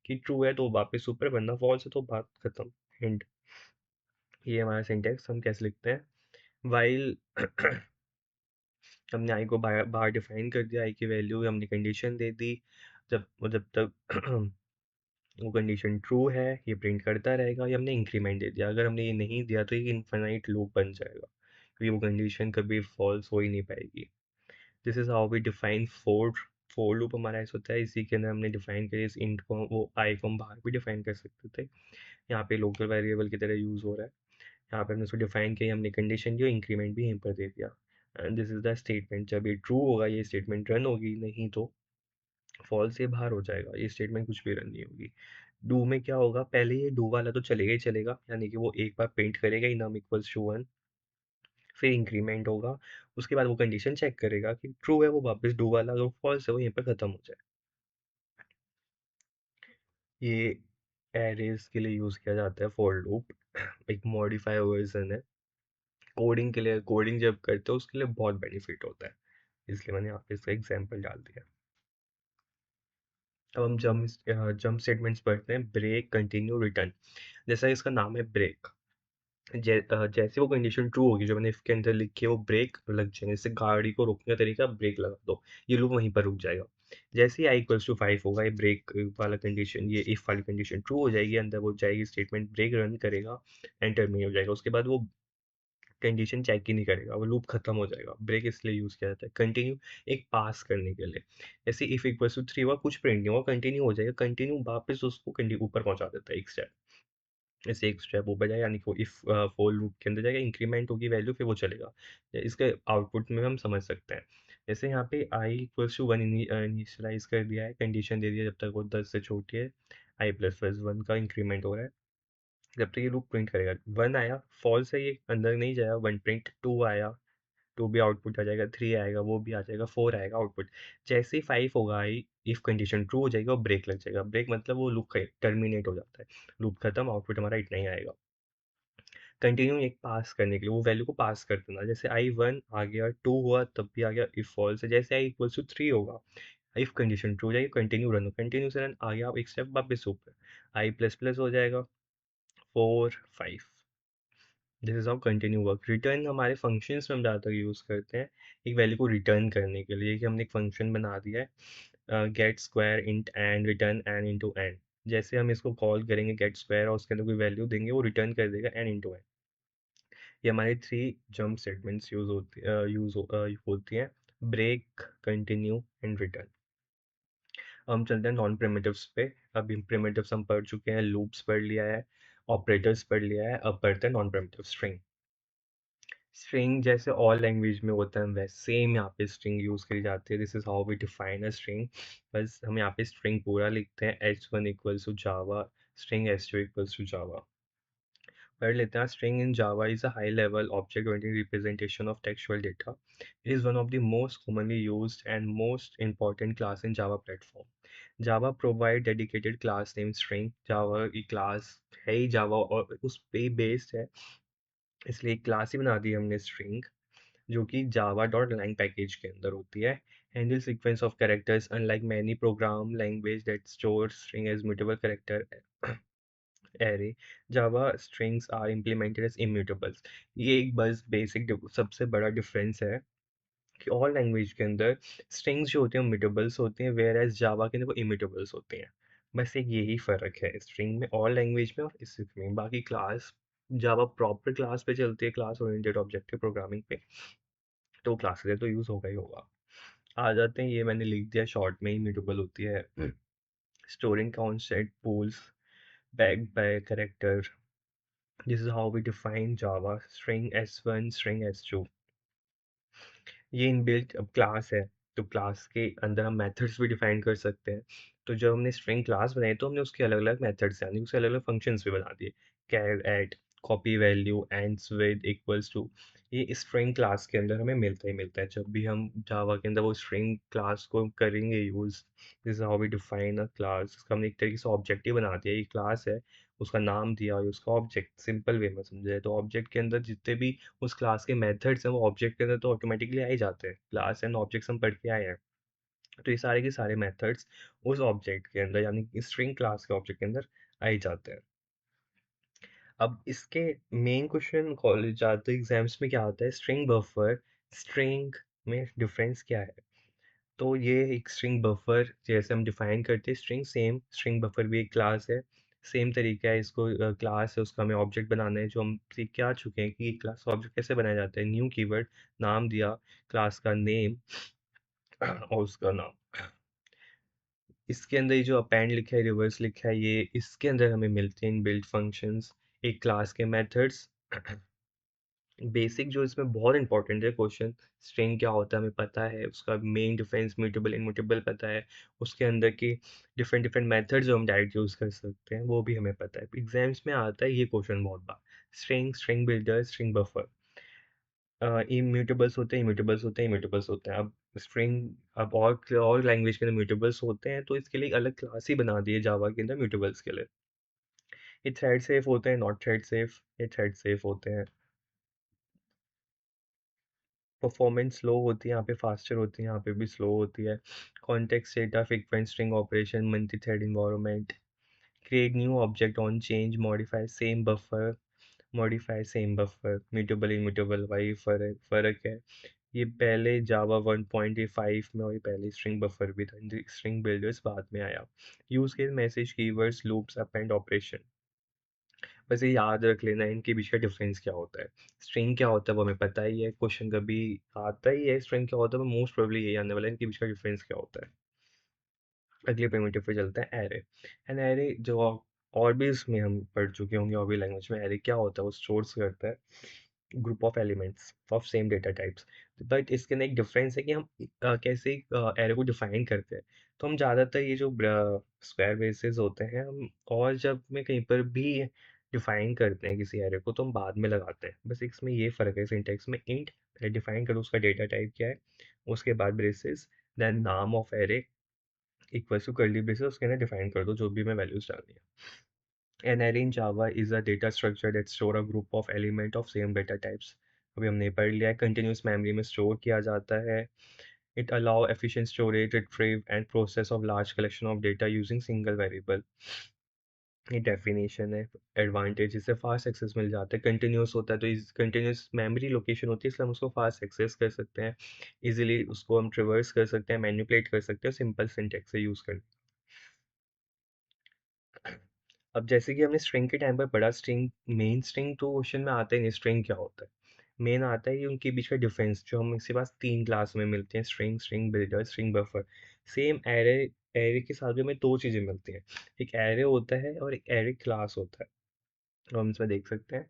कि ट्रू है तो वापस ऊपर, वरना फॉल्स है तो बात खत्म, एंड। ये हमारा सिंटेक्स हम कैसे लिखते हैं। वाइल हमने आई को बाहर बाहर डिफाइन कर दिया, आई की वैल्यू हमने कंडीशन दे दी, जब तक वो कंडीशन ट्रू है ये प्रिंट करता रहेगा। ये हमने इंक्रीमेंट दे दिया, अगर हमने ये नहीं दिया तो ये इनफाइनाइट लूप बन जाएगा, क्योंकि वो कंडीशन कभी फॉल्स हो ही नहीं पाएगी। This is how we define for. For loop हमारा ऐसा होता है, इसी के अंदर हमने डिफाइन किया, इस इंट को, वो आई को हम बाहर भी डिफाइन कर सकते थे, यहाँ पे लोकल वेरिएबल की तरह यूज़ हो रहा है। यहाँ पे हमने उसको डिफाइन किया, हमने कंडीशन दी और इंक्रीमेंट भी यहीं पर दे दिया, and this is the statement. जब ये ट्रू होगा ये स्टेटमेंट रन होगी, नहीं तो फॉल्स से बाहर हो जाएगा, ये स्टेटमेंट कुछ भी रन नहीं होगी। डू में क्या होगा, पहले ये डू वाला तो चलेगा ही चलेगा, यानी कि वो एक बार प्रिंट करेगा ही, नम इक्वल्स टू वन, फिर इंक्रीमेंट होगा, उसके बाद वो कंडीशन चेक करेगा कि ट्रू है वो वापस डू वाला, अगर फॉल्स है वो यहीं पर खत्म हो जाए। ये एरेज के लिए यूज़ किया जाता है फॉर लूप। एक मॉडिफाई वर्जन है कोडिंग के लिए। कोडिंग जब करते हो उसके लिए बहुत बेनिफिट होता है, इसलिए मैंने यहाँ पे इसका एग्जाम्पल डाल दिया। अब हम जंप स्टेटमेंट्स पढ़ते हैं। Break, continue, return. जैसा इसका नाम है ब्रेक, जैसे वो कंडीशन ट्रू होगी जो मैंने इफ के अंदर लिखी है, वो ब्रेक लग जाएंगे। जैसे गाड़ी को रोकने का तरीका ब्रेक लगा दो, ये लूप वहीं पर रुक जाएगा। जैसे ही i = 5 होगा, ये ब्रेक वाला कंडीशन, ये इफ वाली कंडीशन ट्रू हो जाएगी, अंदर वो जाएगी स्टेटमेंट, ब्रेक रन करेगा एंड टर्मिनेट हो जाएगा। उसके बाद वो कंडीशन चेक ही नहीं करेगा, वो लूप खत्म हो जाएगा। ब्रेक इसलिए यूज किया जाता है। कंटिन्यू, एक पास करने के लिए। जैसे इफ इक्वल्स टू 3 हुआ, कुछ प्रिंट नहीं हुआ, कंटिन्यू हो जाएगा। कंटिन्यू वापस उसको ऊपर पहुंचा देता है एक स्टेप। जैसे एक स्टेप ऊपर जाएगा, यानी कि इफ फॉर लूप के अंदर जाएगा, इंक्रीमेंट होगी वैल्यू, फिर वो चलेगा। इसके आउटपुट में हम समझ सकते हैं। जैसे यहाँ पे i = 1 इनिशियलाइज कर दिया है, कंडीशन दे दिया जब तक वो 10 से छोटी है, i++1 का इंक्रीमेंट हो रहा है जब तक ये लूप प्रिंट करेगा। 1 आया, फॉल्स है, ये अंदर नहीं जाएगा, 1 प्रिंट। 2 आया, 2 भी आउटपुट आ जाएगा। 3 आएगा, वो भी आ जाएगा। 4 आएगा आउटपुट। जैसे ही 5 होगा, इफ कंडीशन ट्रू हो जाएगा और ब्रेक लग जाएगा। ब्रेक मतलब वो लूप टर्मिनेट हो जाता है, लूप खत्म, आउटपुट हमारा इतना ही आएगा। कंटिन्यू एक पास करने के लिए, वो वैल्यू को पास कर देना। जैसे i1 आ गया, 2 हुआ तब भी आ गया, इफ फॉल्स है। जैसे i = 3 होगा, इफ कंडीशन ट्रू हो जाएगी, कंटिन्यू रन हो, कंटिन्यू से रन आ गया, अब एक स्टेप वापस ऊपर, i++ हो जाएगा, 4 5। This is how continue work. Return हमारे फंक्शंस में हम ज़्यादातर यूज़ करते हैं, एक वैल्यू को रिटर्न करने के लिए, कि हमने एक फंक्शन बना दिया है, get square int n, return n into n. जैसे हम इसको कॉल करेंगे गेट स्क्वायर और उसके अंदर कोई वैल्यू देंगे, वो रिटर्न कर देगा एन इंटू एन। ये हमारी 3 जंप स्टेटमेंट्स होती हैं, ब्रेक, कंटिन्यू एंड रिटर्न। हम चलते हैं नॉन प्रिमिटिव्स पे। अभी प्रिमिटिव्स हम पढ़ चुके हैं, लूप्स पढ़ लिया है, ऑपरेटर्स पढ़ लिया है, अब पढ़ते हैं नॉन प्रिमिटिव। स्ट्रिंग। स्ट्रिंग जैसे और लैंग्वेज में होता है वैसे सेम यहाँ पे स्ट्रिंग यूज़ करी जाती है। This is how we define a string. बस हम यहाँ पे स्ट्रिंग पूरा लिखते हैं, h1 = जावा, स्ट्रिंग h2 = जावा। पढ़ लेते हैं। String in Java is a high level object oriented representation of textual data. It is one of the most commonly used and most important class in Java platform. Java provide dedicated class name string. Java की class है ही जावा और उस पे based है, इसलिए एक class ही बना दी हमने स्ट्रिंग, जो कि जावा डॉट lang पैकेज के अंदर होती है। Handle sequence of characters unlike many program language that store string as mutable character array. Java strings are implemented as immutables. ये एक बस बेसिक सबसे बड़ा डिफरेंस है कि और लैंग्वेज के अंदर स्ट्रिंग्स जो होते हैं म्यूटेबल्स होते हैं, वेयर एज जावा के अंदर वो इम्यूटेबल्स होते हैं। बस एक यही फ़र्क है स्ट्रिंग में और लैंग्वेज में और इसमें। बाकी क्लास, जावा प्रॉपर क्लास पे चलती है, क्लास ओरिएंटेड ऑब्जेक्टिव प्रोग्रामिंग पे, तो क्लासेस तो यूज़ होगा ही होगा। आ जाते हैं, ये मैंने लिख दिया शॉर्ट में, इम्यूटेबल होती है storing concept pools backed by character. This is how we define Java string s1, string s2. ये इनबिल्ट अब क्लास है, तो क्लास के अंदर हम मेथड्स भी डिफाइन कर सकते हैं। तो जब हमने स्ट्रिंग क्लास बनाई तो हमने उसके अलग अलग मेथड्स यानी उसके अलग अलग फंक्शंस भी बना दिए। Char at, copy value, ends with, equals to, ये स्ट्रिंग क्लास के अंदर हमें मिलता ही मिलता है। जब भी हम जावा के अंदर वो स्ट्रिंग क्लास को करेंगे use, this is how we define a class. इसका हमने एक तरीके से ऑब्जेक्ट ही बना दिया, ये क्लास है, उसका नाम दिया और उसका ऑब्जेक्ट, सिंपल वे में समझे तो ऑब्जेक्ट के अंदर जितने भी उस क्लास के मेथड्स हैं वो ऑब्जेक्ट के अंदर तो ऑटोमेटिकली आ ही जाते हैं। क्लास एंड ऑब्जेक्ट्स हम पढ़ के आए हैं, तो ये सारे के सारे मेथड्स उस ऑब्जेक्ट के अंदर यानी कि स्ट्रिंग क्लास के ऑब्जेक्ट के अंदर आ ही जाते हैं। अब इसके मेन क्वेश्चन कॉलेज जाते एग्जाम्स में क्या आता है, स्ट्रिंग बफर स्ट्रिंग में डिफरेंस क्या है। तो ये एक स्ट्रिंग बफर जैसे हम डिफाइन करते हैं स्ट्रिंग, सेम स्ट्रिंग बफर भी एक क्लास है। सेम तरीका है, इसको क्लास है, उसका हमें ऑब्जेक्ट बनाना है, जो हम सीख के आ चुके हैं कि क्लास ऑब्जेक्ट कैसे बनाया जाता है। न्यू कीवर्ड, नाम दिया, क्लास का नेम और उसका नाम। इसके अंदर ये जो अपेंड लिखा है, रिवर्स लिखा है, ये इसके अंदर हमें मिलते हैं इन बिल्ट फंक्शंस, एक क्लास के मेथड्स। बेसिक जो इसमें बहुत इंपॉर्टेंट है क्वेश्चन, स्ट्रिंग क्या होता है हमें पता है, उसका मेन डिफरेंस म्यूटेबल इनम्यूटेबल पता है, उसके अंदर की डिफरेंट डिफरेंट मेथड जो हम डायरेक्ट यूज़ कर सकते हैं वो भी हमें पता है। एग्जाम्स में आता है ये क्वेश्चन बहुत बार, string, string builder, string buffer. Immutables होते हैं, इम्यूटेबल्स होते हैं, इम्यूटेबल्स होते हैं। अब स्ट्रिंग, अब और लैंग्वेज के अंदर म्यूटेबल्स होते हैं, तो इसके लिए एक अलग क्लास ही बना दी है जावा के अंदर म्यूटेबल्स के लिए। ये थ्रेड सेफ होते हैं, नॉट थ्रेड सेफ, ये थ्रेड सेफ होते हैं। परफॉर्मेंस स्लो होती है, यहाँ पे फास्टर होती है, यहाँ पे भी स्लो होती है। Context data, frequent string operation, multi thread environment, create new object on change, modify same buffer, modify same buffer, mutable immutable, वही फर्क है। ये पहले जावा 1.5 में, और ये पहले स्ट्रिंग बफर भी था, स्ट्रिंग बिल्डर्स बाद में आया। Use case, message, keywords, loops, append, operation. बस ये याद रख लेना इनके बीच का डिफरेंस क्या होता है। स्ट्रिंग क्या होता है वो हमें पता ही है, क्वेश्चन कभी आता ही है, स्ट्रिंग क्या होता है वो मोस्ट प्रोबेबली यही आने वाला है, इनके बीच का डिफरेंस क्या होता है। अगले प्रिमिटिव पे चलते हैं, एरे। एन एरे जो और भी इसमें हम पढ़ चुके होंगे, और भी लैंग्वेज में एरे क्या होता है, वो स्टोर्स करता है group of elements of same data types. But इसके अंदर एक डिफरेंस है कि हम कैसे एरे को डिफाइन करते हैं। तो हम ज़्यादातर ये जो स्क्वायर ब्रेसेस होते हैं, हम और जब में कहीं पर भी डिफाइन करते हैं किसी एरे को, तो हम बाद में लगाते हैं। बस इसमें ये फ़र्क है, सिंटैक्स में इंट पहले डिफाइन करो उसका डेटा टाइप क्या है, उसके बाद ब्रेसेस, देन नाम of array equals to curly braces, उसके अंदर डिफाइन कर दो जो भी मैं वैल्यूज डालनी है। An array in Java is a data structure that store a group of element of same data types. अभी हमने पढ़ लिया है, कंटिन्यूस मेमोरी में स्टोर किया जाता है। It allow efficient storage, retrieve and process of large collection of data using single variable. ये डेफिनेशन है। एडवांटेज, इससे फास्ट एक्सेस मिल जाता है, कंटिन्यूस होता है, तो इस कंटिन्यूस मेमोरी लोकेशन होती है, इसलिए हम उसको फास्ट एक्सेस कर सकते हैं, इजीली उसको हम ट्रिवर्स कर सकते हैं, मैनिपुलेट कर सकते हैं सिंपल सिंटेक्स से यूज़ कर। अब जैसे कि हमने स्ट्रिंग के टाइम पर पढ़ा, स्ट्रिंग मेन स्ट्रिंग तो क्वेश्चन में आता ही नहीं, स्ट्रिंग क्या होता है। मेन आता है कि उनके बीच का डिफरेंस जो हम इसके पास 3 क्लास में मिलते हैं, string, string builder, string buffer. Same array, array के साथ भी हमें 2 चीज़ें मिलती हैं, एक एरे होता है और एक एरे क्लास होता है। तो हम इसमें देख सकते हैं,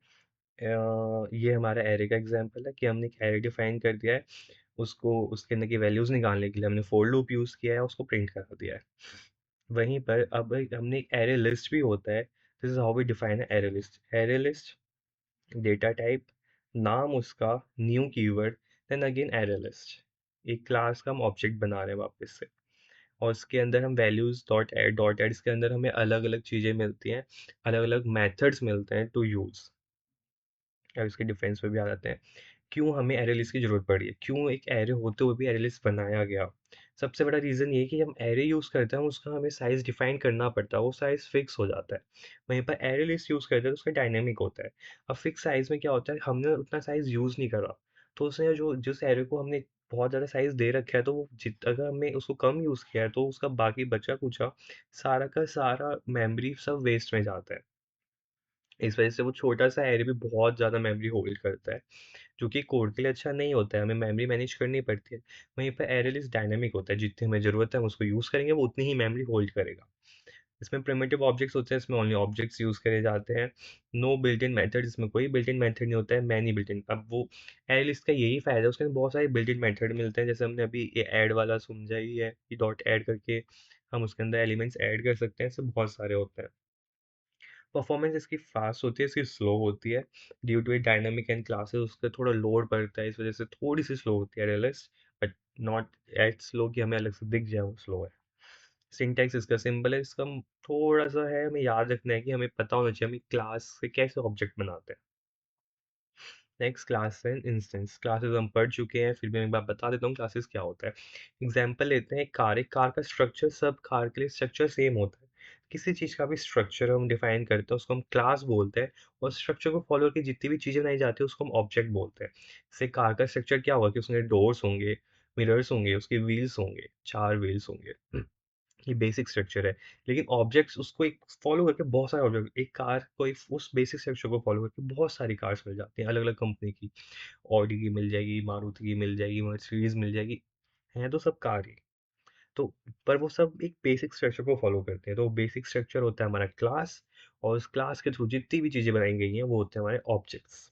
ये हमारा एरे का एग्जांपल है कि हमने एक एरे डिफाइन कर दिया है, उसको उसके अंदर की वैल्यूज़ निकालने के लिए हमने फॉर लूप यूज़ किया है, उसको प्रिंट करा दिया है। वहीं पर अब हमने एक एरे लिस्ट भी होता है, this is how we define array list. Array list, data type, नाम उसका, new keyword, then again array list. एक क्लास का हम ऑब्जेक्ट बना रहे हैं वापस से, और उसके अंदर हम वैल्यूज डॉट एड, इसके अंदर हमें अलग अलग चीज़ें मिलती हैं, अलग अलग मेथड्स मिलते हैं टू यूज़। अब इसके डिफरेंस पे भी आ जाते हैं, क्यों हमें एरे लिस्ट की ज़रूरत पड़ी है, क्यों एक एरे होते हुए भी एरे लिस्ट बनाया गया। सबसे बड़ा रीज़न ये है कि हम एरे यूज़ करते हैं, उसका हमें साइज़ डिफाइन करना पड़ता है, वो साइज़ फिक्स हो जाता है। वहीं पर एरे लिस्ट यूज़ करते हैं तो उसका डायनेमिक होता है। अब फिक्स साइज़ में क्या होता है, हमने उतना साइज़ यूज़ नहीं करा, तो उसने जो जिस एरे को हमने बहुत ज़्यादा साइज़ दे रखा है, तो वो जित अगर हमने उसको कम यूज़ किया है, तो उसका बाकी बचा कुचा सारा का सारा मेमोरी सब वेस्ट में जाता है। इस वजह से वो छोटा सा एरे भी बहुत ज़्यादा मेमोरी होल्ड करता है, जो कि कोड के लिए अच्छा नहीं होता है, हमें मेमोरी मैनेज करनी पड़ती है। वहीं पर एरे लिस्ट डायनामिक होता है, जितनी हमें ज़रूरत है हम उसको यूज़ करेंगे, वो उतनी ही मेमोरी होल्ड करेगा। इसमें प्रिमिटिव ऑब्जेक्ट्स होते हैं, इसमें ओनली ऑब्जेक्ट्स यूज़ करे जाते हैं। नो बिल्ट इन मेथड, इसमें कोई बिल्ट इन मेथड नहीं होता है, मैनी बिल्ट इन। अब वो एरे लिस्ट का यही फ़ायदा है, उसके अंदर बहुत सारे बिल्ट इन मेथड मिलते हैं, जैसे हमने अभी ये ऐड वाला समझा ही है कि डॉट ऐड करके हम उसके अंदर एलिमेंट्स ऐड कर सकते हैं, ऐसे बहुत सारे होते हैं। परफॉर्मेंस इसकी फास्ट होती है, इसकी स्लो होती है, due to a dynamic and classes उसका थोड़ा लोड पड़ता है, इस वजह से थोड़ी सी स्लो होती है रेलेस, बट नॉट एट स्लो कि हमें अलग से दिख जाए वो स्लो है। सिंटैक्स इसका सिंपल है, इसका थोड़ा सा है, हमें याद रखना है कि हमें पता होना चाहिए हमें क्लास से कैसे ऑब्जेक्ट बनाते हैं। Next, class and instance. Classes हम पढ़ चुके हैं, फिर भी मैं एक बार बता देता हूँ क्लासेस क्या होता है। एग्जाम्पल लेते हैं, एक कार का स्ट्रक्चर सब कार के लिए स्ट्रक्चर सेम होता है। किसी चीज़ का भी स्ट्रक्चर हम डिफाइन करते हैं, उसको हम क्लास बोलते हैं, और स्ट्रक्चर को फॉलो करके जितनी भी चीज़ें बनाई जाती है उसको हम ऑब्जेक्ट बोलते हैं। जैसे कार का स्ट्रक्चर क्या होगा कि उसमें डोर्स होंगे, मिरर्स होंगे, उसके व्हील्स होंगे, 4 व्हील्स होंगे, ये बेसिक स्ट्रक्चर है। लेकिन ऑब्जेक्ट्स उसको एक फॉलो करके बहुत सारे ऑब्जेक्ट, एक कार को एक उस बेसिक स्ट्रक्चर को फॉलो करके बहुत सारी कार्स मिल जाती हैं अलग अलग कंपनी की। ऑडी की मिल जाएगी, मारुति की मिल जाएगी, मर्सिडीज मिल जाएगी, हैं तो सब कार ही। तो पर वो सब एक बेसिक स्ट्रक्चर को फॉलो करते हैं, तो बेसिक स्ट्रक्चर होता है हमारा क्लास, और उस क्लास के थ्रू जितनी भी चीज़ें बनाई गई हैं वो होते हैं हमारे objects.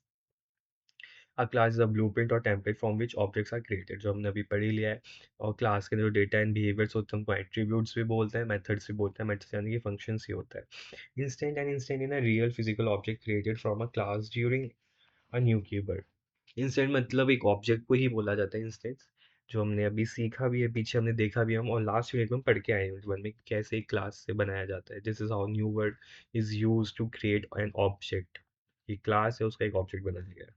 A class is a blueprint or template from which objects are created, जो हमने अभी पढ़ ही लिया है। और क्लास के अंदर जो डेटा एंड बिहेवियर्स होते हैं उनको एट्रीब्यूट्स भी बोलते हैं, मेथड्स भी बोलते हैं, मेथड्स यानी कि फंक्शंस ही होता है। Instant in a real physical object created from a class during a new keyword. Instance मतलब एक ऑब्जेक्ट को ही बोला जाता है इंस्टेंस, जो हमने अभी सीखा भी है, पीछे हमने देखा भी है हम, और लास्ट यूनिट में हम पढ़ के आए हैं यूनिट 1 में कैसे एक क्लास से बनाया जाता है। This is how new word is used to create an object. ये क्लास है, उसका एक ऑब्जेक्ट बनाया गया है।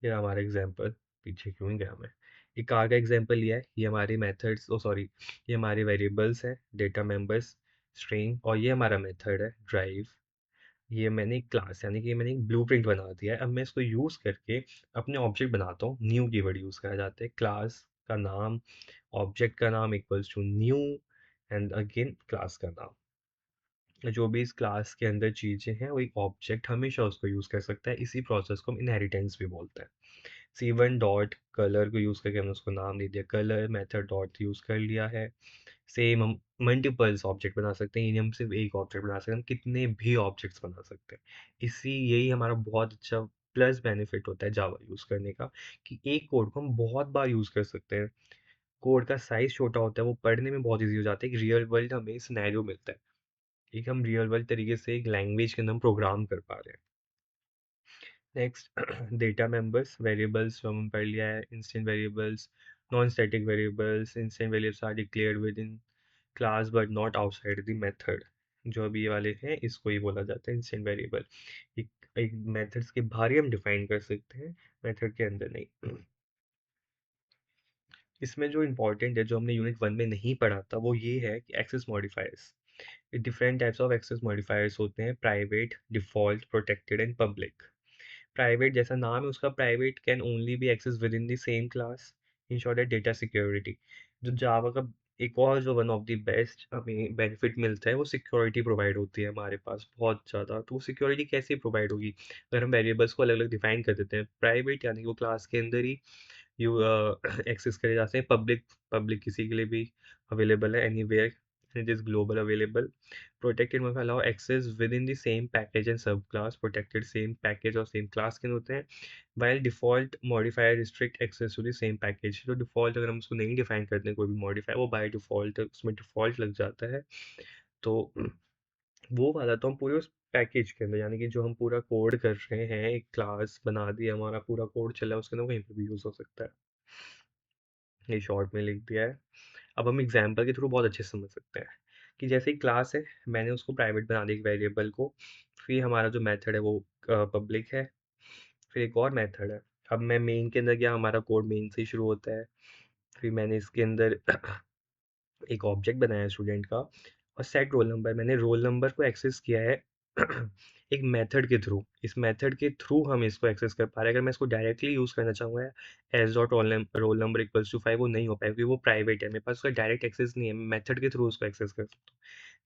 ये हमारा एग्जांपल, पीछे क्यों ही गया मैं। ये कार का एग्जांपल लिया है, ये हमारे मेथड्स, ओ सॉरी, ये हमारे वेरिएबल्स हैं, डेटा मेंबर्स, स्ट्रिंग, और ये हमारा मेथड है ड्राइव। ये मैंने एक क्लास, यानी कि मैंने एक ब्लूप्रिंट बना दिया है। अब मैं इसको यूज़ करके अपने ऑब्जेक्ट बनाता हूँ। न्यू कीवर्ड यूज़ करा जाता है। क्लास का नाम, ऑब्जेक्ट का नाम equals to new, and again class का नाम। जो भी इस क्लास के अंदर चीज़ें हैं वो एक ऑब्जेक्ट हमेशा उसको यूज़ कर सकता है। इसी प्रोसेस को हम इनहेरिटेंस भी बोलते हैं। C1 डॉट कलर को यूज़ करके हमने उसको नाम दे दिया कलर, मेथड डॉट यूज़ कर लिया है। सेम हम मल्टीपल्स ऑब्जेक्ट बना सकते हैं, यानी हम सिर्फ एक ऑब्जेक्ट बना सकते हैं, हम कितने भी ऑब्जेक्ट्स बना सकते हैं। इसी यही हमारा बहुत अच्छा प्लस बेनिफिट होता है जावा यूज़ करने का, कि एक कोड को हम बहुत बार यूज़ कर सकते हैं। कोड का साइज़ छोटा होता है, वो पढ़ने में बहुत ईज़ी हो जाता है। एक रियल वर्ल्ड हमें सिनेरियो मिलता है। एक हम रियल वर्ल्ड तरीके से एक लैंग्वेज के अंदर हम प्रोग्राम कर पा रहे हैं। नेक्स्ट डेटा मेंबर्स, वेरिएबल्स जो हम पढ़ लिया है, instant variables, non static variables. Instant variables are declared within class but not outside the method. जो अभी ये वाले हैं इसको ही बोला जाता है इंस्टेंट वेरिएबल। एक एक मेथड्स के बाहर ही हम डिफाइन कर सकते हैं, मेथड के अंदर नहीं। इसमें जो इंपॉर्टेंट है, जो हमने यूनिट 1 में नहीं पढ़ा था, वो ये है कि access modifiers. Different types of access modifiers होते हैं, private, default, protected and public. Private जैसा नाम है उसका, private can only be access within the same class, ensure that data security. जो जावा का एक और जो वन ऑफ द बेस्ट हमें बेनिफिट मिलता है, वो सिक्योरिटी प्रोवाइड होती है हमारे पास बहुत ज़्यादा। तो वो सिक्योरिटी कैसे प्रोवाइड होगी, अगर हम वेरिएबल्स को अलग अलग डिफाइन कर देते हैं। प्राइवेट यानी कि वो क्लास के अंदर ही यू एक्सेस करे जाते हैं। पब्लिक, पब्लिक किसी के लिए भी अवेलेबल है, anywhere, it is global available. Protected में allow access within the same package and sub class. Protected same package और सेम क्लास के होते हैं। While default modifier restrict access to the same package. तो default अगर हम उसको नहीं डिफाइन करते हैं कोई भी मॉडिफायर, वो बाय डिफ़ॉल्ट उसमें डिफ़ॉल्ट लग जाता है। तो वो वाला तो हम पूरे उस पैकेज के अंदर, यानी कि जो हम पूरा कोड कर रहे हैं, एक क्लास बना दिया, हमारा पूरा कोड चला है, उसके अंदर कहीं पे भी यूज़ हो सकता है। ये शॉर्ट में लिख दिया है। अब हम एग्जाम्पल के थ्रू बहुत अच्छे से समझ सकते हैं कि जैसे एक क्लास है, मैंने उसको प्राइवेट बना दिया एक वेरिएबल को। फिर हमारा जो मेथड है वो पब्लिक है। फिर एक और मेथड है। अब मैं मेन के अंदर गया, हमारा कोड मेन से ही शुरू होता है। फिर मैंने इसके अंदर एक ऑब्जेक्ट बनाया स्टूडेंट का, और सेट रोल नंबर, मैंने रोल नंबर को एक्सेस किया है एक मेथड के थ्रू। इस मेथड के थ्रू हम इसको एक्सेस कर पा रहे हैं। अगर मैं इसको डायरेक्टली यूज़ करना चाहूँगा, s dot roll number equals to 5, वो नहीं हो पाएगा क्योंकि वो प्राइवेट है, मेरे पास उसका डायरेक्ट एक्सेस नहीं है। मैं मेथड के थ्रू उसको एक्सेस कर सकता हूँ।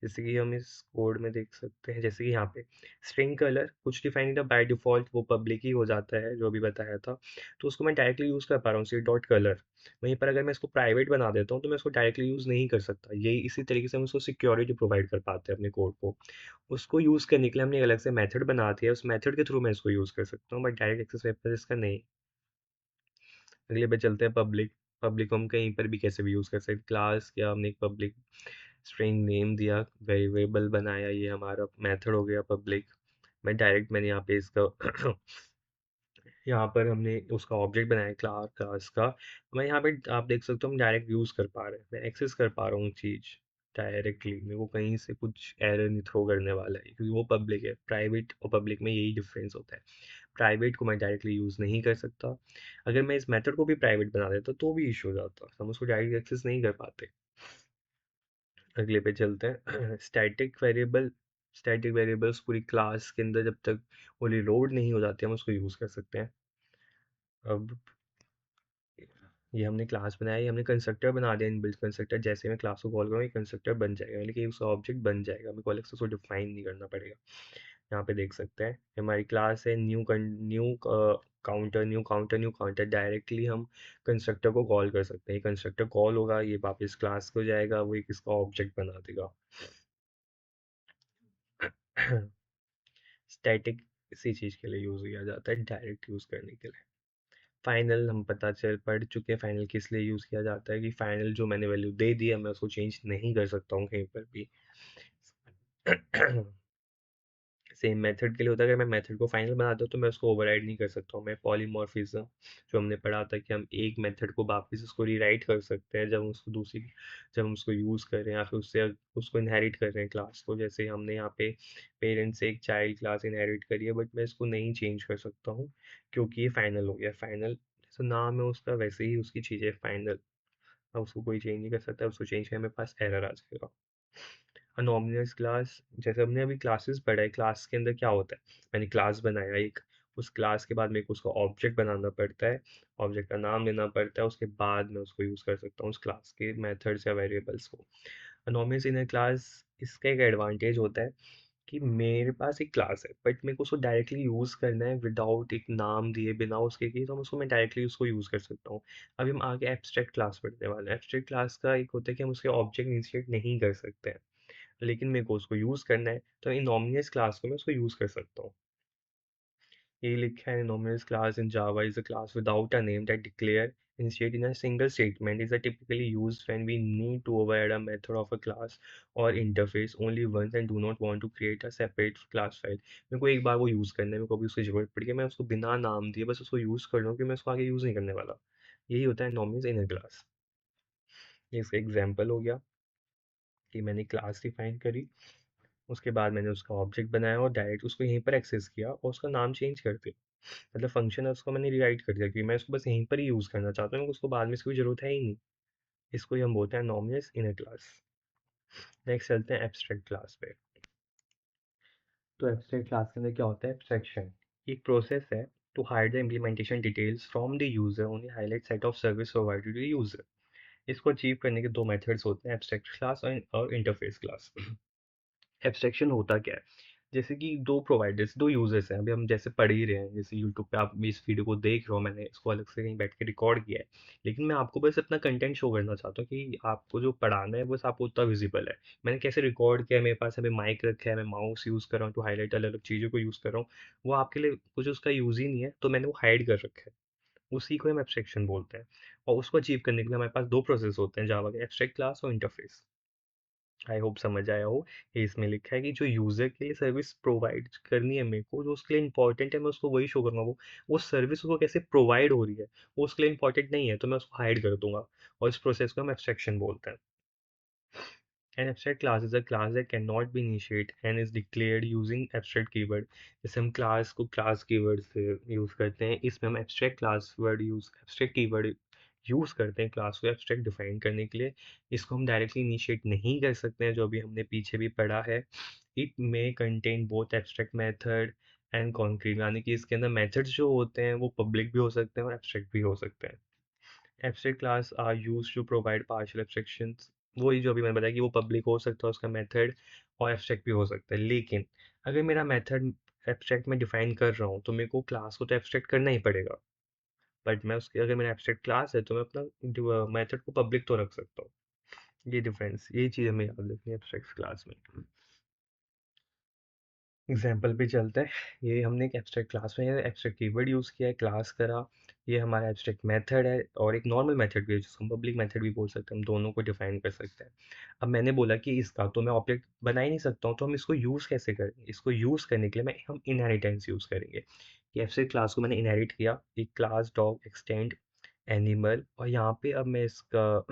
जैसे कि हम इस कोड में देख सकते हैं, जैसे कि यहाँ पे स्ट्रिंग कलर कुछ डिफाइन नहीं था, बाय डिफ़ॉल्ट वो पब्लिक ही हो जाता है, जो अभी बताया था। तो उसको मैं डायरेक्टली यूज़ कर पा रहा हूँ, सी डॉट कलर। वहीं पर अगर मैं इसको प्राइवेट बना देता हूँ, तो मैं इसको डायरेक्टली यूज़ नहीं कर सकता। यही इसी तरीके से हम उसको सिक्योरिटी प्रोवाइड कर पाते हैं अपने कोड को। उसको यूज़ करने के लिए हमने एक अलग से मेथड बना दिया है, उस मेथड के थ्रू मैं इसको यूज़ कर सकता हूँ, बट डायरेक्ट एक्सेस वेब पर इसका नहीं। अगले पे चलते हैं पब्लिक। पब्लिक को हम कहीं पर भी कैसे भी यूज़ कर सकते हैं। क्लास किया हमने एक पब्लिक, स्ट्रिंग नेम दिया, वेरिएबल बनाया, ये हमारा मेथड हो गया पब्लिक। मैंने यहाँ पे इसका यहाँ पर हमने उसका ऑब्जेक्ट बनाया क्लास का। मैं यहाँ पे आप देख सकते हो हम डायरेक्ट यूज़ कर पा रहे हैं, मैं एक्सेस कर पा रहा हूँ चीज़ डायरेक्टली। मेरे को कहीं से कुछ एरर नहीं थ्रो करने वाला है, क्योंकि वो पब्लिक है। प्राइवेट और पब्लिक में यही डिफरेंस होता है। प्राइवेट को मैं डायरेक्टली यूज़ नहीं कर सकता। अगर मैं इस मेथड को भी प्राइवेट बना देता तो भी इशू हो जाता, हम उसको डायरेक्ट एक्सेस नहीं कर पाते। अगले पे चलते हैं स्टैटिक वेरिएबल। स्टैटिक वेरिएबल्स पूरी क्लास के अंदर जब तक वो लोड नहीं हो जाती हम उसको यूज़ कर सकते हैं। अब ये हमने क्लास बनाया, ये हमने कंस्ट्रक्टर बना दिया, इनबिल्ट कंस्ट्रक्टर। जैसे मैं क्लास को कॉल करूँ, ये कंस्ट्रक्टर बन जाएगा, यानी कि उसका ऑब्जेक्ट बन जाएगा, मेरे को अलग से उसको डिफाइन नहीं करना पड़ेगा। यहाँ पे देख सकते हैं हमारी क्लास है न्यू काउंटर। डायरेक्टली हम कंस्ट्रक्टर को कॉल कर सकते हैं। कंस्ट्रक्टर कॉल होगा, ये वापस क्लास को जाएगा, वो एक इसका ऑब्जेक्ट बना देगा। स्टैटिक इसी चीज़ के लिए यूज़ किया जाता है, डायरेक्ट यूज़ करने के लिए। फाइनल हम पढ़ चुके हैं, फाइनल किस लिए यूज़ किया जाता है, कि फाइनल जो मैंने वैल्यू दे दी है, मैं उसको चेंज नहीं कर सकता हूँ कहीं पर भी। सेम मेथड के लिए होता है, अगर मैं मेथड को फाइनल बनाता हूँ तो मैं उसको ओवरराइड नहीं कर सकता हूँ। मैं पॉलीमॉर्फिज्म जो हमने पढ़ा था कि हम एक मेथड को वापस उसको रीराइट कर सकते हैं जब हम उसको यूज़ कर रहे हैं या फिर उससे उसको इनहेरिट कर रहे हैं क्लास को। जैसे हमने यहाँ पे पेरेंट्स से एक चाइल्ड क्लास इनहेरिट करी है, बट मैं इसको नहीं चेंज कर सकता हूँ क्योंकि ये फाइनल हो गया। फाइनल जैसे नाम है उसका, वैसे ही उसकी चीज़ें फाइनल। अब उसको कोई चेंज नहीं कर सकता, उसको चेंज करने में पास एरर आ जाएगा। अनोमलियस क्लास, जैसे हमने अभी क्लासेस पढ़ा है, क्लास के अंदर क्या होता है, मैंने क्लास बनाया एक, उस क्लास के बाद मेरे को उसका ऑब्जेक्ट बनाना पड़ता है, ऑब्जेक्ट का नाम देना पड़ता है, उसके बाद मैं उसको यूज़ कर सकता हूँ उस क्लास के मेथड्स या वेरिएबल्स को। अनोमलियस इन क्लास, इसका एक एडवांटेज होता है कि मेरे पास एक क्लास है बट मेरे को उसको डायरेक्टली यूज़ करना है विदाउट एक नाम दिए, बिना उसके कि, तो मैं डायरेक्टली उसको यूज़ कर सकता हूँ। अभी हम आगे एब्स्ट्रैक्ट क्लास पढ़ने वाले हैं। एब्स्ट्रैक्ट क्लास का एक होता है कि हम उसके ऑब्जेक्ट इनिशिएट नहीं कर सकते हैं, लेकिन मेरे को उसको यूज़ करना है, तो इनोमिनस क्लास को मैं उसको यूज़ कर सकता हूँ। ये लिखा है, anonymous class in Java is a class without a name that declare initiate in a single statement is a typically used when we need to override a method of a class or interface only once and do not want to create a separate class file। मेरे को एक बार वो use करना है, मेरे को अभी उसकी ज़रूरत पड़ी है, मैं उसको बिना नाम दिए बस उसको यूज़ कर लूँ कि मैं उसको आगे यूज़ नहीं करने वाला। यही होता है इनोमिनस इन अ क्लास। ये इसका एग्जाम्पल हो गया कि मैंने क्लास डिफाइन करी, उसके बाद मैंने उसका ऑब्जेक्ट बनाया और डायरेक्ट उसको यहीं पर एक्सेस किया और उसका नाम चेंज कर दिया। मतलब फंक्शन है उसको मैंने रिराइट कर दिया कि मैं इसको बस यहीं पर ही यूज़ करना चाहता हूँ, उसको बाद में इसकी कोई ज़रूरत है ही नहीं। इसको ही हम बोलते हैं नॉर्मल्स इन अ क्लास। नेक्स्ट चलते हैं एब्स्ट्रैक्ट क्लास पे। तो एब्स्ट्रैक्ट क्लास के अंदर क्या होता है, एब्स्ट्रैक्शन एक प्रोसेस है to hide the implementation details from the user, only highlight set of service provided to the user. इसको अचीव करने के दो मेथड्स होते हैं, एब्स्ट्रैक्ट क्लास और इंटरफेस क्लास। एब्स्ट्रैक्शन होता क्या है, जैसे कि दो प्रोवाइडर्स, दो यूजर्स हैं, अभी हम जैसे पढ़ ही रहे हैं, जैसे यूट्यूब पे आप इस वीडियो को देख रहे हो, मैंने इसको अलग से कहीं बैठ के रिकॉर्ड किया है, लेकिन मैं आपको बस अपना कंटेंट शो करना चाहता हूँ कि आपको जो पढ़ाना है बस आपको उतना विजिबल है। मैंने कैसे रिकॉर्ड किया है, मेरे पास अभी माइक रखा है, मैं माउस यूज़ कर रहा हूँ टू हाईलाइट अलग अलग चीज़ों को यूज़ कर रहा हूँ, वो आपके लिए कुछ उसका यूज़ ही नहीं है, तो मैंने वो हाइड कर रखा है। उसी को हम एब्स्ट्रैक्शन बोलते हैं, और उसको अचीव करने के लिए हमारे पास दो प्रोसेस होते हैं जावा के, एब्स्ट्रैक्ट क्लास और इंटरफेस। आई होप समझ आया हो। ये इसमें लिखा है कि जो यूज़र के लिए सर्विस प्रोवाइड करनी है मेरे को, जो उसके लिए इंपॉर्टेंट है, मैं उसको वही शो करूँगा। वो सर्विस उसको कैसे प्रोवाइड हो रही है, वो उसके लिए इंपॉर्टेंट नहीं है, तो मैं उसको हाइड कर दूंगा, और इस प्रोसेस को हम एब्स्ट्रैक्शन बोलते हैं। An abstract class is a class that cannot be initiated and is declared using abstract keyword। जैसे हम क्लास को क्लास कीवर्ड से यूज़ करते हैं, इसमें हम एब्स्ट्रैक्ट कीवर्ड यूज़ करते हैं क्लास को एब्स्ट्रैक्ट डिफाइन करने के लिए। इसको हम डायरेक्टली इनिशिएट नहीं कर सकते हैं, जो अभी हमने पीछे भी पढ़ा है। It may contain both abstract method and concrete, यानी कि इसके अंदर मेथड्स जो होते हैं वो पब्लिक भी हो सकते हैं और एब्स्ट्रैक्ट भी हो सकते हैं। Abstract class are use to provide partial abstractions, वही जो अभी मैंने बताया कि वो पब्लिक हो सकता है उसका मेथड, और एब्स्ट्रैक्ट भी हो सकता है। लेकिन अगर मेरा मेथड एब्स्ट्रैक्ट में डिफाइन कर रहा हूँ तो मेरे को क्लास को तो एब्स्ट्रैक्ट करना ही पड़ेगा, बट मैं उसके, अगर मेरा एब्स्ट्रैक्ट क्लास है तो मैं अपना मेथड को पब्लिक तो रख सकता हूँ। ये डिफरेंस, ये चीज़ हमें याद रखनी है एब्स्ट्रैक्ट क्लास में। एग्जाम्पल पे चलते हैं। ये हमने एक एब्स्ट्रैक्ट क्लास में एब्स्ट्रैक्ट कीवर्ड यूज़ किया है, क्लास करा, ये हमारा एब्स्ट्रैक्ट मेथड है, और एक नॉर्मल मेथड भी है जिसको हम पब्लिक मेथड भी बोल सकते हैं, हम दोनों को डिफाइन कर सकते हैं। अब मैंने बोला कि इसका तो मैं ऑब्जेक्ट बना ही नहीं सकता हूँ, तो हम इसको यूज़ कैसे करेंगे, इसको यूज़ करने के लिए हम इनहेरिटेंस यूज़ करेंगे। कि एब्स्ट्रैक्ट क्लास को मैंने इनहेरिट किया, एक क्लास डॉग एक्सटेंड एनिमल, और यहाँ पे अब मैं इसका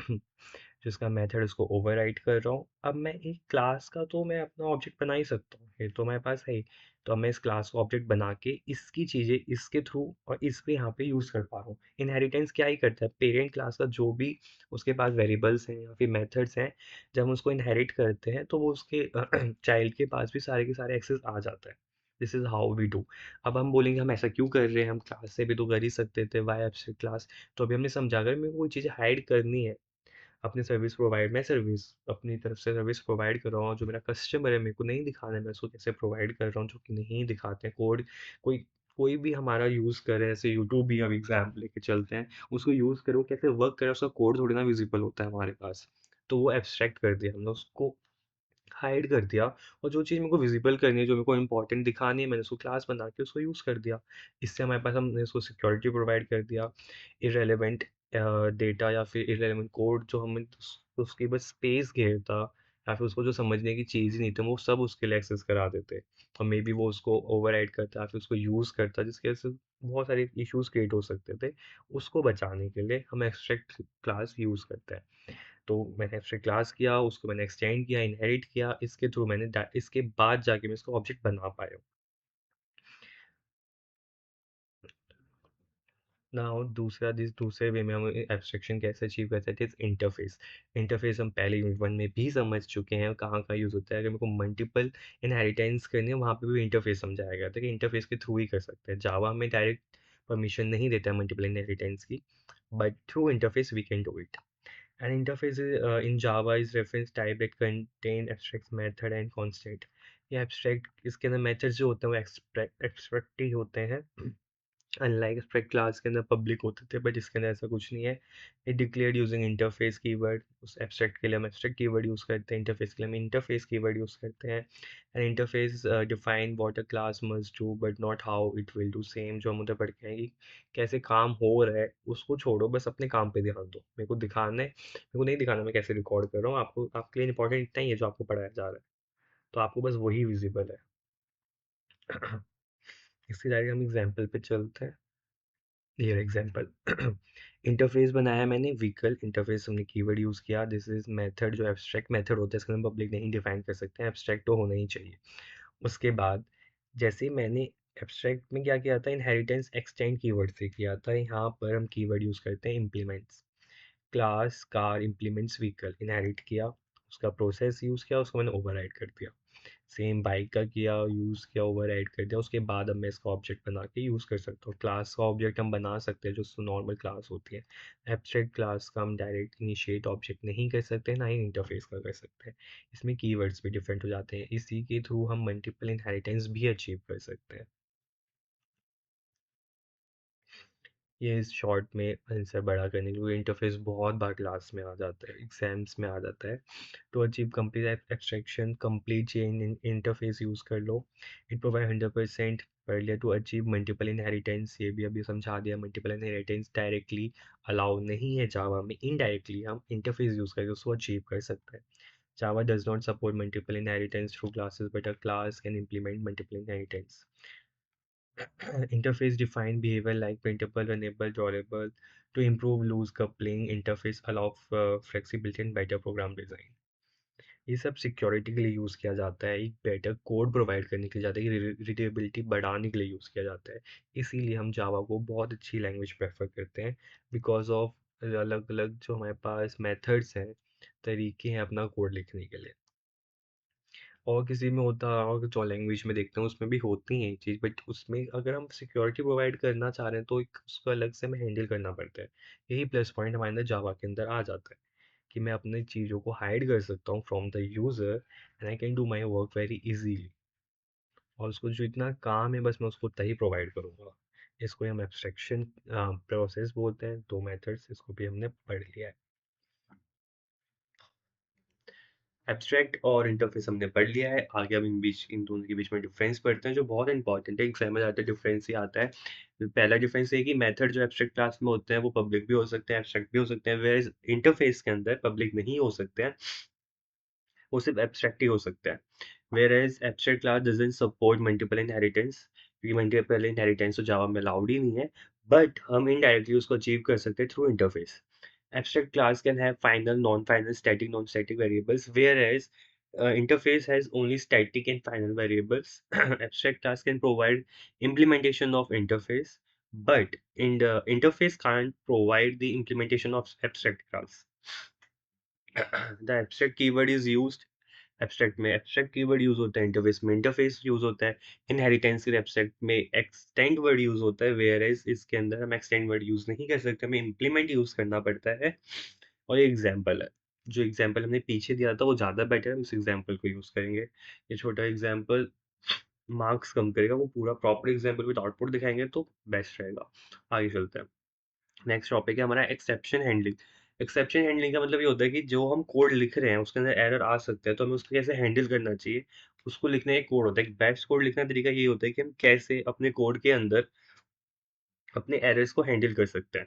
जिसका मेथड उसको ओवरराइड कर रहा हूँ। अब मैं एक क्लास का तो मैं अपना ऑब्जेक्ट बना ही सकता हूँ, ये तो मेरे पास है ही। तो अब मैं इस क्लास को ऑब्जेक्ट बना के इसकी चीज़ें इसके थ्रू और इस पे यहाँ पे यूज़ कर पा रहा हूँ। इनहेरिटेंस क्या ही करता है, पेरेंट क्लास का जो भी उसके पास वेरिएबल्स हैं या फिर मेथड्स हैं, जब हम उसको इनहेरिट करते हैं तो वो उसके चाइल्ड के पास भी सारे के सारे एक्सेस आ जाता है। This is how we do. अब हम बोलेंगे हम ऐसा क्यों कर रहे हैं, हम क्लास से भी तो कर ही सकते थे, वाई एब्स्ट्रैक्ट क्लास। तो अभी हमने समझा, अगर मेरे को कोई चीज़ें हाइड करनी है, अपनी सर्विस प्रोवाइड, मैं सर्विस अपनी तरफ से सर्विस प्रोवाइड कर रहा हूँ, जो मेरा कस्टमर है मेरे को नहीं दिखाना है, मैं उसको कैसे प्रोवाइड कर रहा हूँ, जो कि नहीं दिखाते हैं कोड। कोई कोई भी हमारा यूज़ करे, ऐसे यूट्यूब भी अब एग्जाम्पल लेके चलते हैं, उसको यूज़ करो कैसे वर्क करे, उसका कोड थोड़ी ना विजिबल होता है हमारे पास। तो वो एब्स्ट्रैक्ट कर दिया हमने, उसको हाइड कर दिया, और जो चीज़ मेरे को विजिबल करनी है, जो मेरे को इंपॉर्टेंट दिखानी है, मैंने उसको क्लास बना के उसको यूज़ कर दिया। इससे हमारे पास, हमने उसको सिक्योरिटी प्रोवाइड कर दिया। इररेलेवेंट डेटा या फिर इररेलेवेंट कोड जो हमें उसकी बस स्पेस घेरता, या फिर उसको जो समझने की चीज़ ही नहीं थी, वो सब उसके लिए एक्सेस करा देते। और मे बी वो उसको ओवरराइड करता या फिर उसको यूज़ करता, जिसकी वजह से बहुत सारे इश्यूज़ क्रिएट हो सकते थे। उसको बचाने के लिए हम एब्स्ट्रैक्ट क्लास यूज़ करते हैं। तो मैंने एब्स्ट्रैक्ट क्लास किया, उसको मैंने एक्सटेंड किया, इनहेरिट किया, इसके थ्रू मैंने इसके बाद जाके मैं इसको ऑब्जेक्ट बना पाया हूँ। नाउ दूसरे वे में हम एब्स्ट्रैक्शन कैसे अचीव कर सकते हैं, इंटरफेस। इंटरफेस हम पहले यूनिट 1 में भी समझ चुके हैं कहाँ यूज़ होता है। अगर मेरे को मल्टीपल इनहेरिटेंस करनी है, वहाँ पे भी इंटरफेस समझाया गया था कि इंटरफेस के थ्रू ही कर सकते हैं। जावा में डायरेक्ट परमिशन नहीं देता है मल्टीपल इनहेरिटेंस की, but through interface we can do it. An interface in Java is reference type that contain abstract method and constant. ये abstract इसके अंदर methods जो होते हैं वो abstract ही होते हैं। अनलाइक स्प्रेड क्लास के अंदर पब्लिक होते थे, बट इसके अंदर ऐसा कुछ नहीं है। ये डिक्लेयर्ड यूजिंग इंटरफेस कीवर्ड। उस एब्स्ट्रैक्ट के लिए हम एब्स्ट्रैक्ट कीवर्ड यूज़ करते हैं, इंटरफेस के लिए हम इंटरफेस कीवर्ड यूज़ करते हैं। And interface define what a class must do but not how it will do. Same जो हम उधर पढ़ के हैं कि कैसे काम हो रहा है उसको छोड़ो, बस अपने काम पे ध्यान दो। मेरे को दिखाना है, मेरे को नहीं दिखाना मैं कैसे रिकॉर्ड कर रहा हूँ। आपको आपके लिए इंपॉर्टेंट इतना ही है जो आपको पढ़ाया जा रहा है, तो आपको बस वही विजिबल है। इसके डायरेक्ट हम एग्जाम्पल पे चलते हैं। Here example. इंटरफेस बनाया मैंने, व्हीकल इंटरफेस हमने कीवर्ड यूज़ किया। दिस इज मेथड, जो एब्स्ट्रैक्ट मेथड होता है इसका हम पब्लिक नहीं डिफाइन कर सकते हैं, एब्स्ट्रैक्ट तो होना ही चाहिए। उसके बाद जैसे मैंने एब्स्ट्रैक्ट में क्या किया था, इनहेरिटेंस एक्सटेंड कीवर्ड से किया था। यहाँ पर हम कीवर्ड यूज़ करते हैं implements. Class car implements vehicle inherit किया, उसका प्रोसेस यूज़ किया, उसको मैंने ओवरराइड कर दिया। सेम बाइक का किया, यूज़ किया, ओवरराइड कर दिया। उसके बाद अब मैं इसका ऑब्जेक्ट बना के यूज़ कर सकता हूँ। क्लास का ऑब्जेक्ट हम बना सकते हैं जो नॉर्मल क्लास होती है। एब्स्ट्रैक्ट क्लास का हम डायरेक्ट इनिशिएट ऑब्जेक्ट नहीं कर सकते, ना ही इंटरफेस का कर सकते हैं। इसमें कीवर्ड्स भी डिफरेंट हो जाते हैं। इसी के थ्रू हम मल्टीपल इनहेरिटेंस भी अचीव कर सकते हैं। ये इस शॉर्ट में आंसर बड़ा करने के लिए इंटरफेस बहुत बार क्लास में आ जाता है, एग्जाम्स में आ जाता है। To achieve complete abstraction, complete chain interface use कर लो। इट प्रोवाइड 100% कर लिया। टू अचीव मल्टीपल इनहेरिटेंस, ये भी अभी समझा दिया। मल्टीपल इनहेरिटेंस डायरेक्टली अलाउ नहीं है जावा में, इनडायरेक्टली हम इंटरफेस यूज़ करके उसको अचीव कर सकते हैं। Java does not support multiple inheritance through classes, but a class can implement multiple inheritance. Interface define behavior like printable, runnable, drawable to improve loose coupling. Interface allow flexibility and better program design. ये सब security के लिए use किया जाता है, एक better code provide करने के लिए जाता है, रीडेबिलिटी बढ़ाने के लिए यूज़ किया जाता है। इसीलिए हम जावा को बहुत अच्छी लैंग्वेज प्रेफर करते हैं, बिकॉज ऑफ अलग अलग जो हमारे पास मेथड्स हैं, तरीके हैं अपना कोड लिखने के लिए। और किसी में होता और जो लैंग्वेज में देखते हैं उसमें भी होती हैं ये चीज़, बट उसमें अगर हम सिक्योरिटी प्रोवाइड करना चाह रहे हैं तो एक उसको अलग से हमें हैंडल करना पड़ता है। यही प्लस पॉइंट हमारे अंदर जावा के अंदर आ जाता है कि मैं अपनी चीज़ों को हाइड कर सकता हूँ from the user, and I can do my work very easily. और उसको जो इतना काम है बस मैं उसको उतना ही प्रोवाइड करूँगा। इसको हम एब्स्ट्रैक्शन प्रोसेस बोलते हैं। दो मेथड्स, इसको भी हमने पढ़ लिया है। एब्स्ट्रैक्ट और इंटरफेस हमने पढ़ लिया है। आगे अब इन दोनों के बीच में डिफरेंस पढ़ते हैं जो बहुत इंपॉर्टेंट है। एग्जाम में ज़्यादा डिफरेंस ही आता है। पहला डिफरेंस ये कि मेथड जो एब्स्ट्रैक्ट क्लास में होते हैं वो पब्लिक भी हो सकते हैं, एब्स्ट्रैक्ट भी हो सकते हैं, वेयरएज़ इंटरफेस के अंदर पब्लिक नहीं हो सकते हैं, वो सिर्फ एब्स्ट्रैक्ट ही हो सकता है। Whereas abstract class doesn't support multiple inheritance, क्योंकि मल्टीपल इनहेरिटेंस तो जावा में अलाउड ही नहीं है, बट हम इनडायरेक्टली उसको अचीव कर सकते हैं through interface. Abstract class can have final, non-final, static, non-static variables, whereas interface has only static and final variables. Abstract class can provide implementation of interface, but in the interface can't provide the implementation of abstract class. The abstract keyword is used abstract में, abstract keyword use होता है, interface में interface use होता है, inheritance के abstract में extend word use होता है, वेयर एज इसके अंदर हम एक्सटेंड वर्ड यूज नहीं कर सकते, हमें इम्प्लीमेंट यूज करना पड़ता है। और ये एग्जाम्पल है, जो एग्जाम्पल हमने पीछे दिया था वो ज़्यादा बेटर है, उस एग्जाम्पल को यूज़ करेंगे। ये छोटा एग्जाम्पल मार्क्स कम करेगा, वो पूरा प्रॉपर एग्जाम्पल विद आउटपुट दिखाएंगे तो बेस्ट रहेगा। आगे चलते हैं। नेक्स्ट टॉपिक है हमारा एक्सेप्शन हैंडलिंग। एक्सेप्शन हैंडलिंग का मतलब ये होता है कि जो हम कोड लिख रहे हैं उसके अंदर एरर आ सकते हैं, तो हमें उसको कैसे हैंडल करना चाहिए, उसको लिखने का एक कोड होता है। एक बेस्ट कोड लिखने का तरीका ये होता है कि हम कैसे अपने कोड के अंदर अपने एरर्स को हैंडल कर सकते हैं।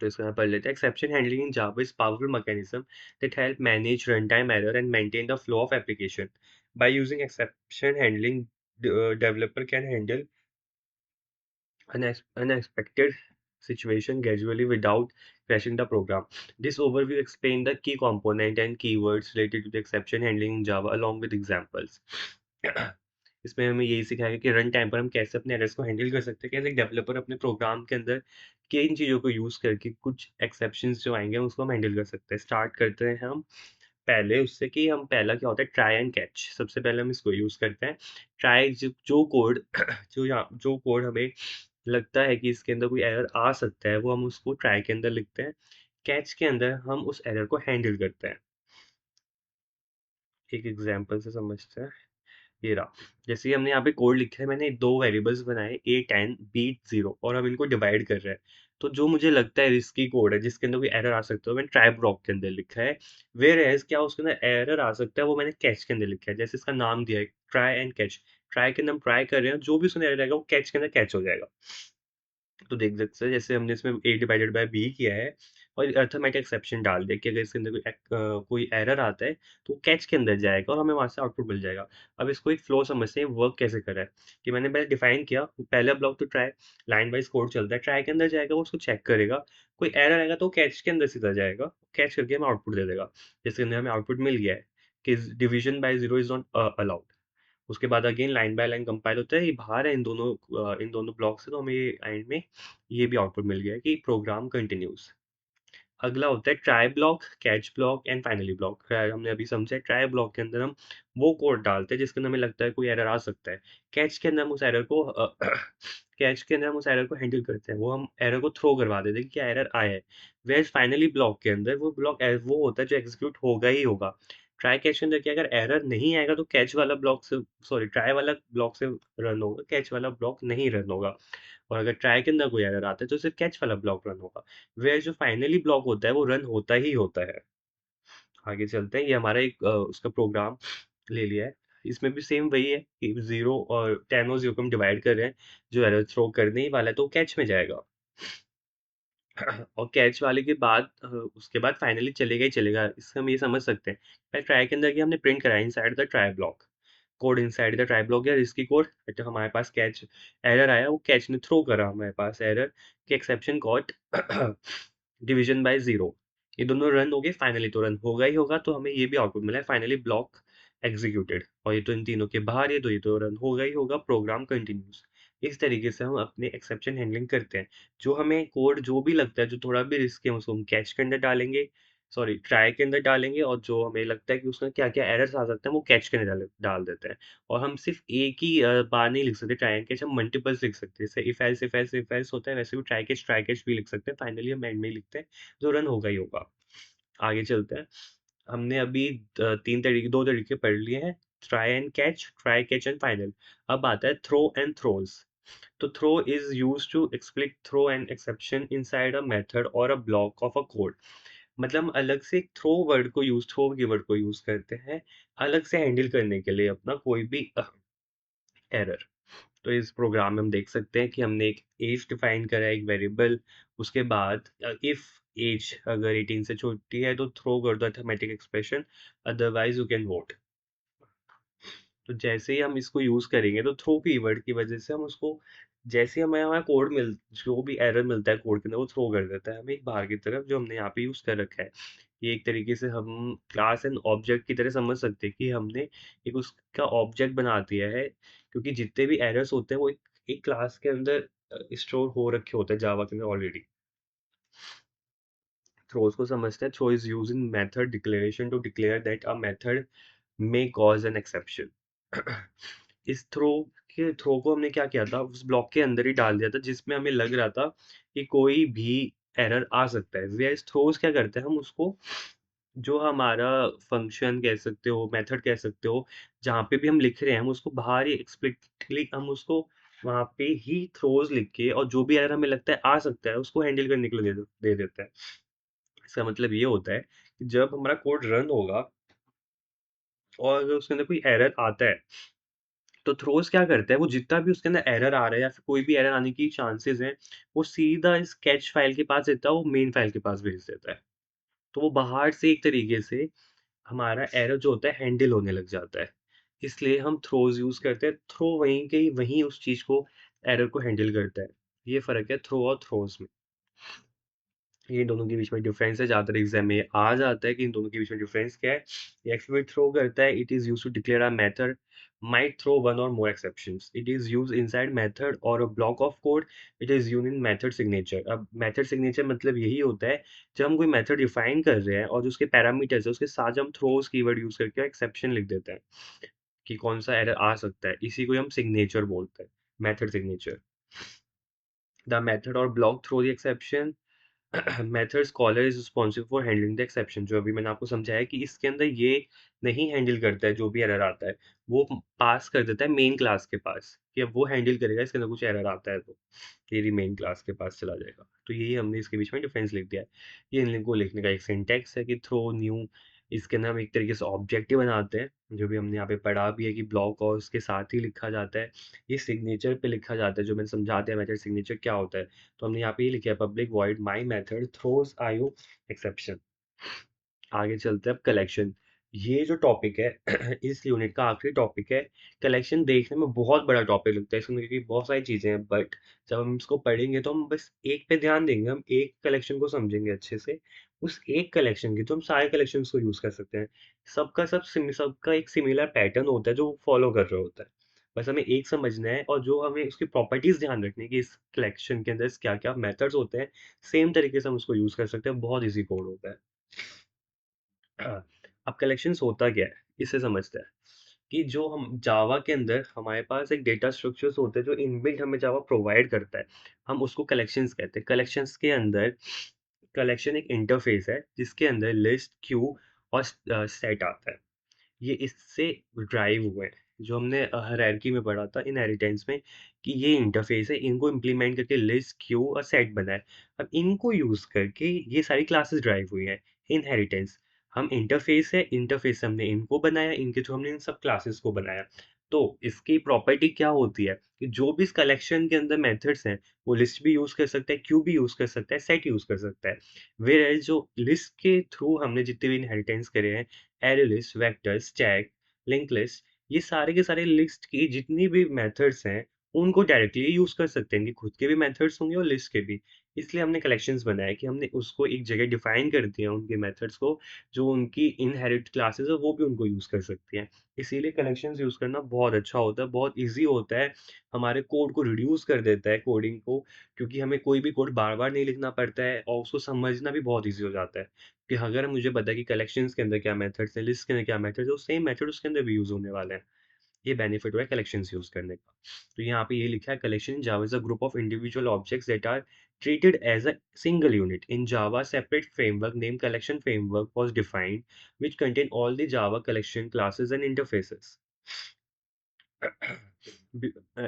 तो इसको यहाँ पढ़ लेते हैं। Exception handling in Java is powerful mechanism that help manage run time error and maintain the flow of application. By using exception handling, developer can handle unexpected situation gradually without crashing the program. This overview explains the key component and keywords related to the exception handling in Java along with examples. इसमें हमें यही सिखाया कि run time पर हम कैसे अपने errors को हैंडल कर सकते हैं, कैसे एक डेवलपर अपने प्रोग्राम के अंदर किन चीज़ों को यूज़ करके कुछ एक्सेप्शंस जो आएंगे उसको हम हैंडल कर सकते हैं। स्टार्ट करते हैं हम पहले उससे कि हम पहला क्या होता है, ट्राई एंड कैच। सबसे पहले हम इसको यूज़ करते हैं। ट्राई जो कोड जो कोड हमें लगता है कि इसके अंदर कोई एरर आ सकता है, वो हम उसको ट्राई के अंदर लिखते हैं। कैच के अंदर हम उस एरर को हैंडल करते हैं। एक एग्जांपल से समझते हैं। ये रहा, जैसे कि हमने यहाँ पे कोड लिखा है, मैंने 2 वेरिएबल्स बनाए a10 b0 और हम इनको डिवाइड कर रहे हैं। तो जो मुझे लगता है रिस्की कोड है जिसके अंदर कोई एरर आ सकता है, मैंने ट्राई ब्लॉक के अंदर लिखा है। व्हेयरएज़ क्या उसके अंदर एरर आ सकता है वो मैंने कैच के अंदर लिखा है। जैसे इसका नाम दिया है ट्राई एंड कैच। ट्राई के अंदर हम ट्राई कर रहे हैं, जो भी उसमें एरर आएगा वो कैच के अंदर कैच हो जाएगा। तो देख सकते हैं जैसे हमने इसमें a डिवाइडेड बाय b किया है और अरिथमेटिक एक्सेप्शन डाल दिया कि अगर इसके अंदर कोई एरर आता है तो कैच के अंदर जाएगा और हमें वहां से आउटपुट मिल जाएगा। अब इसको एक फ्लो समझते हैं, वर्क कैसे करा है। कि मैंने पहले डिफाइन किया, पहला ब्लॉक तो ट्राई, लाइन वाइज कोड चलता है, ट्राई के अंदर जाएगा, वो उसको चेक करेगा, कोई एरर आएगा तो कैच के अंदर सीधा जाएगा, कैच करके हमें आउटपुट दे देगा। जिसके अंदर हमें आउटपुट मिल गया है कि division by zero is not allowed. उसके बाद again line by line compile होता है, ये बाहर है इन दोनों ब्लॉक से, तो हमें ये एंड में ये भी आउटपुट मिल गया है कि प्रोग्राम कंटिन्यूज। अगला होता है try block, catch block and finally block. हमने अभी समझा, ट्राई ब्लॉक के अंदर हम वो कोड डालते हैं जिसके अंदर हमें लगता है कोई एरर आ सकता है। कैच के अंदर हम उस एरर को कैच के अंदर हम उस एरर को हैंडल करते हैं, वो हम एरर को थ्रो करवा देते हैं कि क्या एरर आया है। वेज फाइनली ब्लॉक के अंदर वो ब्लॉक वो होता है जो एग्जीक्यूट होगा ही होगा। ट्राई कैच के अंदर क्या, अगर एरर नहीं आएगा तो कैच वाला ब्लॉक से, सॉरी ट्राई वाला ब्लॉक से रन होगा, कैच वाला ब्लॉक नहीं रन होगा। और अगर ट्राई के अंदर कोई एरर आता है तो सिर्फ कैच वाला ब्लॉक रन होगा। वेयर जो फाइनली ब्लॉक होता है वो रन होता ही होता है। आगे चलते हैं, ये हमारा एक उसका प्रोग्राम ले लिया है। इसमें भी सेम वही है कि 0 और 10 और 0 को हम डिवाइड कर रहे हैं। जो एरर थ्रो करने ही वाला है तो वो कैच में जाएगा। और कैच वाले के बाद उसके बाद फाइनली चलेगा ही चलेगा। इससे हम ये समझ सकते हैं, पहले ट्राई के अंदर कि हमने प्रिंट कराया inside the try block, code inside the try block या रिस्की कोड। तो हमारे पास कैच एरर आया, वो कैच ने थ्रो करा हमारे पास एरर कि एक्सेप्शन गॉट डिवीजन बाय 0। ये दोनों रन हो गए, फाइनली तो रन होगा ही होगा, तो हमें ये भी आउटपुट मिला है फाइनली ब्लॉक एग्जीक्यूटेड। और ये तो इन तीनों के बाहर, ये तो रन होगा ही होगा, प्रोग्राम कंटिन्यूस। इस तरीके से हम अपने एक्सेप्शन हैंडलिंग करते हैं। जो हमें कोड जो भी लगता है जो थोड़ा भी रिस्की है उसको हम कैच के अंदर डालेंगे, सॉरी ट्राई के अंदर डालेंगे, और जो हमें लगता है कि उसमें क्या-क्या एरर्स आ सकते हैं वो कैच के अंदर डाल डाल देते हैं। और हम सिर्फ़ एक ही बार नहीं लिख सकते ट्राई एंड कैच, हम मल्टीपल्स लिख सकते हैं। जैसे इफ एल्स होता है, वैसे भी ट्राई कैच भी लिख सकते हैं। फाइनली हम एंड में लिखते हैं, जो रन होगा ही होगा। आगे चलते हैं। हमने अभी 2 तरीके पढ़ लिए हैं, try and catch, try catch and final. अब आता है थ्रो एंड थ्रोज़। तो throw is used to explicit throw an exception inside a method or a block of a code। मतलब हम अलग से थ्रो वर्ड को यूज, थ्रो कीवर्ड को यूज करते हैं अलग से हैंडल करने के लिए अपना कोई भी एरर। तो इस प्रोग्राम में हम देख सकते हैं कि हमने एक एज डिफाइन करा है, एक वेरिएबल। उसके बाद इफ एज अगर 18 से छोटी है तो थ्रो कर दो arithmetic expression, otherwise you can vote. तो जैसे ही हम इसको यूज़ करेंगे तो थ्रो कीवर्ड की वजह से हम उसको, जैसे ही हमें हमारा कोड मिल, जो भी एरर मिलता है कोड के अंदर वो थ्रो कर देता है हमें एक बाहर की तरफ, जो हमने यहाँ पे यूज़ कर रखा है। ये एक तरीके से हम क्लास एंड ऑब्जेक्ट की तरह समझ सकते हैं कि हमने एक उसका ऑब्जेक्ट बना दिया है, क्योंकि जितने भी एरर्स होते हैं वो एक क्लास के अंदर स्टोर हो रखे होते हैं जावा के अंदर ऑलरेडी। थ्रोज को समझते हैं। Throw is use in method declaration to declare that a method may cause an exception। इस थ्रो को हमने क्या किया था, उस ब्लॉक के अंदर ही डाल दिया था जिसमें हमें लग रहा था कि कोई भी एरर आ सकता है। वेयर थ्रोज क्या करते हैं, हम उसको, जो हमारा फंक्शन कह सकते हो, मेथड कह सकते हो, जहाँ पे भी हम लिख रहे हैं हम उसको बाहर ही एक्सप्लिसिटली हम उसको वहाँ पे ही थ्रोज लिख के, और जो भी एरर हमें लगता है आ सकता है उसको हैंडल करने के लिए दे देते हैं। इसका मतलब ये होता है कि जब हमारा कोड रन होगा और अगर उसके अंदर कोई एरर आता है तो थ्रोज़ क्या करता है, वो जितना भी उसके अंदर एरर आ रहा है या फिर कोई भी एरर आने की चांसेज़ हैं, वो सीधा इस कैच फ़ाइल के पास देता है, वो मेन फ़ाइल के पास भेज देता है। तो वो बाहर से एक तरीके से हमारा एरर जो होता है हैंडल होने लग जाता है। इसलिए हम थ्रोज़ यूज़ करते हैं, थ्रो वहीं के वहीं उस चीज़ को एरर को हैंडल करता है। ये फ़र्क है थ्रो और थ्रोज़ में। ये दोनों के बीच में डिफरेंस है, ज़्यादातर एग्ज़ाम में आ जाता है कि इन दोनों के बीच में डिफरेंस क्या है। ये एक्सप्लॉइट थ्रो करता है, it is used to declare a method might throw one or more exceptions. It is used inside method or a block of code. It is used in method signature. अब method signature मतलब यही होता है जब हम कोई method define कर रहे हैं और जो उसके पैरामीटर्स है उसके साथ जब हम थ्रोज कीवर्ड यूज करके एक्सेप्शन लिख देते हैं कि कौन सा एरर आ सकता है, इसी को हम सिग्नेचर बोलते हैं, मेथड सिग्नेचर। द मेथड और block throw the exception. Methods caller is responsible for handling the exception. जो अभी मैंने आपको समझाया कि इसके अंदर ये नहीं हैंडल करता है जो भी एरर आता है, वो पास कर देता है मेन क्लास के पास कि अब वो हैंडल करेगा इसके अंदर कुछ एरर आता है तो ये मेन क्लास के पास चला जाएगा। तो यही हमने इसके बीच में डिफरेंस लिख दिया है। ये इन को लिखने का एक सिंटैक्स है कि थ्रो न्यू, इसके अंदर हम एक तरीके से ऑब्जेक्टिव बनाते हैं, जो भी हमने यहाँ पे पढ़ा भी है कि ब्लॉक और उसके साथ ही लिखा जाता है। ये सिग्नेचर पे लिखा जाता है, जो मैंने समझा दिया मेथड सिग्नेचर क्या होता है। तो हमने यहाँ पे ये लिखा है public void my method throws IO exception. आगे चलते हैं अब कलेक्शन। ये जो टॉपिक है इस यूनिट का आखिरी टॉपिक है। कलेक्शन देखने में बहुत बड़ा टॉपिक लगता है इसमें क्योंकि बहुत सारी चीजें हैं, बट जब हम इसको पढ़ेंगे तो हम बस एक पे ध्यान देंगे, हम एक कलेक्शन को समझेंगे अच्छे से। उस एक कलेक्शन की तो हम सारे कलेक्शन को यूज कर सकते हैं। सबका एक सिमिलर पैटर्न होता है जो फॉलो कर रहा होता है। बस हमें एक समझना है और जो हमें उसकी प्रॉपर्टीज ध्यान रखनी है कि इस कलेक्शन के अंदर क्या क्या मेथड्स होते हैं, सेम तरीके से हम उसको यूज कर सकते हैं। बहुत इजी कोड होता है। हाँ, अब कलेक्शंस होता क्या है, इसे समझते हैं कि जो हम जावा के अंदर हमारे पास एक डेटा स्ट्रक्चर्स होते हैं जो इनबिल्ट हमें जावा प्रोवाइड करता है, हम उसको कलेक्शंस कहते हैं। कलेक्शंस के अंदर कलेक्शन एक इंटरफेस है जिसके अंदर लिस्ट, क्यू और सेट आता है। ये इससे ड्राइव हुए हैं, जो हमने हायरार्की में पढ़ा था इनहेरिटेंस में, कि ये इंटरफेस है, इनको इम्प्लीमेंट करके लिस्ट, क्यू और सेट बना है। अब इनको यूज़ करके ये सारी क्लासेस ड्राइव हुई हैं। इनहेरिटेंस, हम इंटरफेस है, इंटरफेस से हमने इनको बनाया, इनके थ्रू हमने इन सब क्लासेस को बनाया। तो इसकी प्रॉपर्टी क्या होती है कि जो भी इस कलेक्शन के अंदर मेथड्स हैं, वो लिस्ट भी यूज़ कर सकता है, क्यू भी यूज़ कर सकता है, सेट यूज़ कर सकता है। व्हेयरएज़ जो लिस्ट के थ्रू हमने जितने भी इनहेरिटेंस करे हैं, array list, vector, stack, link list, ये सारे के सारे लिस्ट की जितनी भी मेथड्स हैं, उनको डायरेक्टली यूज़ कर सकते हैं। इनके खुद के भी मेथड्स होंगे और लिस्ट के भी। इसलिए हमने कलेक्शंस बनाया कि हमने उसको एक जगह डिफाइन कर दिया उनके मेथड्स को, जो उनकी इनहेरिट क्लासेस है वो भी उनको यूज़ कर सकती हैं। इसीलिए कलेक्शंस यूज़ करना बहुत अच्छा होता है, बहुत ईज़ी होता है। हमारे कोड को रिड्यूस कर देता है कोडिंग को, क्योंकि हमें कोई भी कोड बार-बार नहीं लिखना पड़ता है और उसको समझना भी बहुत ईज़ी हो जाता है। कि अगर मुझे पता है कि कलेक्शंस के अंदर क्या मेथड्स हैं, लिस्ट के अंदर क्या मेथड्स हैं, वो सेम मेथड उसके अंदर भी यूज़ होने वाले हैं। ये बेनिफिट हुआ है कलेक्शंस यूज़ करने का। तो यहाँ पे ये लिखा है collection Java is a group of individual objects that are treated as a single unit. In Java, separate framework named collection framework was defined, which contain all the Java collection classes and interfaces.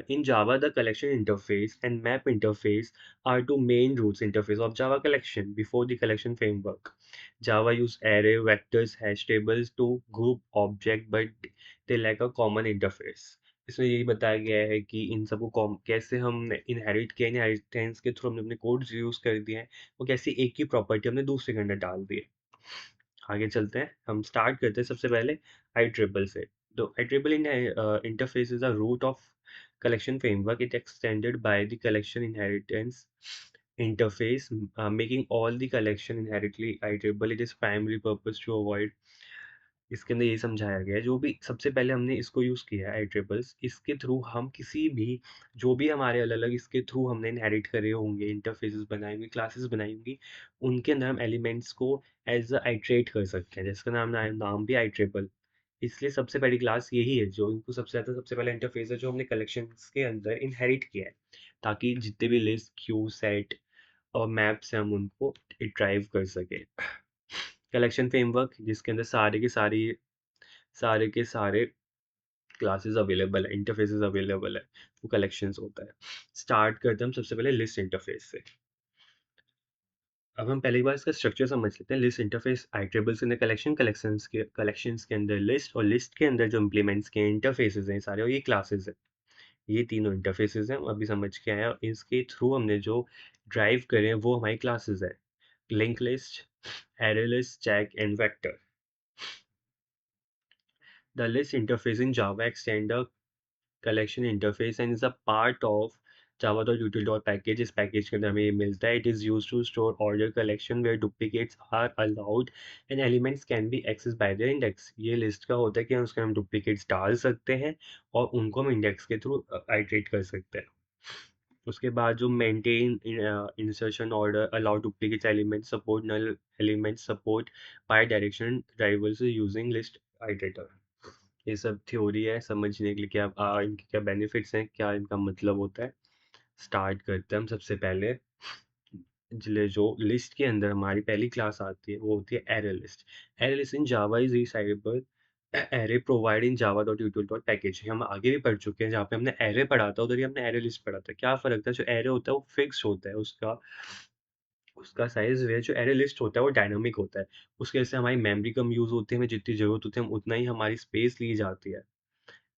In Java, the collection interface and map interface are two main roots interface of Java collection before the collection framework. Java use array, vectors, hash tables to group object, but they lack a common interface. इसमें यही बताया गया है कि इन सबको कैसे हम inherit किया, इनहेरिटेंस के थ्रू हमने अपने कोड्स यूज कर दिए हैं, वो कैसे एक ही प्रॉपर्टी हमने दूसरे के अंदर डाल दी है। आगे चलते हैं, हम स्टार्ट करते हैं सबसे पहले आई ट्रिपल से। तो iterable in interface is a root of collection framework. It extended by the collection inheritance interface, making all the collection inherently iterable. It is primary purpose to avoid, इसके अंदर ये समझाया गया है, जो भी सबसे पहले हमने इसको यूज़ किया है आईट्रिपल्स, इसके थ्रू हम किसी भी जो भी हमारे अलग-अलग इसके थ्रू हमने इनहेरिट करे होंगे, इंटरफेसेस बनाए होंगे, क्लासेस बनाई होंगी, उनके अंदर हम एलिमेंट्स को एज़ अ आइटरेट कर सकते हैं, जिसका नाम भी आईट्रिपल। इसलिए सबसे पहली क्लास यही है, जो इनको सबसे पहला इंटरफेस है जो हमने कलेक्शंस के अंदर इनहेरिट किया है, ताकि जितने भी लिस्ट, क्यू, सेट और मैप्स हैं हम उनको ड्राइव कर सकें। कलेक्शन फ्रेमवर्क जिसके अंदर सारे के सारे क्लासेस अवेलेबल है, इंटरफेसेस अवेलेबल है, वो कलेक्शंस होता है। स्टार्ट करते हैं हम सबसे पहले लिस्ट इंटरफेस से। अब हम पहली बार इसका स्ट्रक्चर समझ लेते हैं। List interface iterables in the collection, collections के अंदर लिस्ट, और लिस्ट के अंदर जो इम्प्लीमेंट्स के इंटरफ़ेसेस हैं सारे, और ये क्लासेस हैं। ये तीनों इंटरफ़ेसेस हैं, हम अभी समझ के आए हैं, और इसके थ्रू हमने जो ड्राइव करे हैं वो हमारी क्लासेस हैं। Link list, array list, check, and vector. The list interface in Java extend a collection interface and is a part of java.util.package. इस पैकेज के अंदर हमें ये मिलता है. It is used to store order collection where duplicates are allowed and elements can be accessed by their index. ये list का होता है कि हम उसके हम डुप्लीकेट्स डाल सकते हैं और उनको हम इंडेक्स के थ्रू आइटरेट कर सकते हैं. उसके बाद जो maintain insertion order, allow duplicate element, support null element, support bi direction drivers using list iterator. ये सब थ्योरी है समझने के लिए क्या इनके क्या बेनिफिट्स हैं, क्या इनका मतलब होता है. स्टार्ट करते हैं हम. सबसे पहले जो लिस्ट के अंदर हमारी पहली क्लास आती है वो होती है array list. Array list in Java is resizable array provide in Java dot यूटिल dot package. हम आगे भी पढ़ चुके हैं, जहाँ पे हमने एरे पढ़ा था उधर ही हमने एरे लिस्ट पढ़ा था. क्या फर्क था, जो एरे होता है वो फिक्स होता है, उसका उसका साइज है. जो एरे लिस्ट होता है वो डायनामिक होता है. उसके वजह से हमारी मेमोरी कम यूज होती है, हमें जितनी जरूरत होती है हम उतना ही हमारी स्पेस ली जाती है.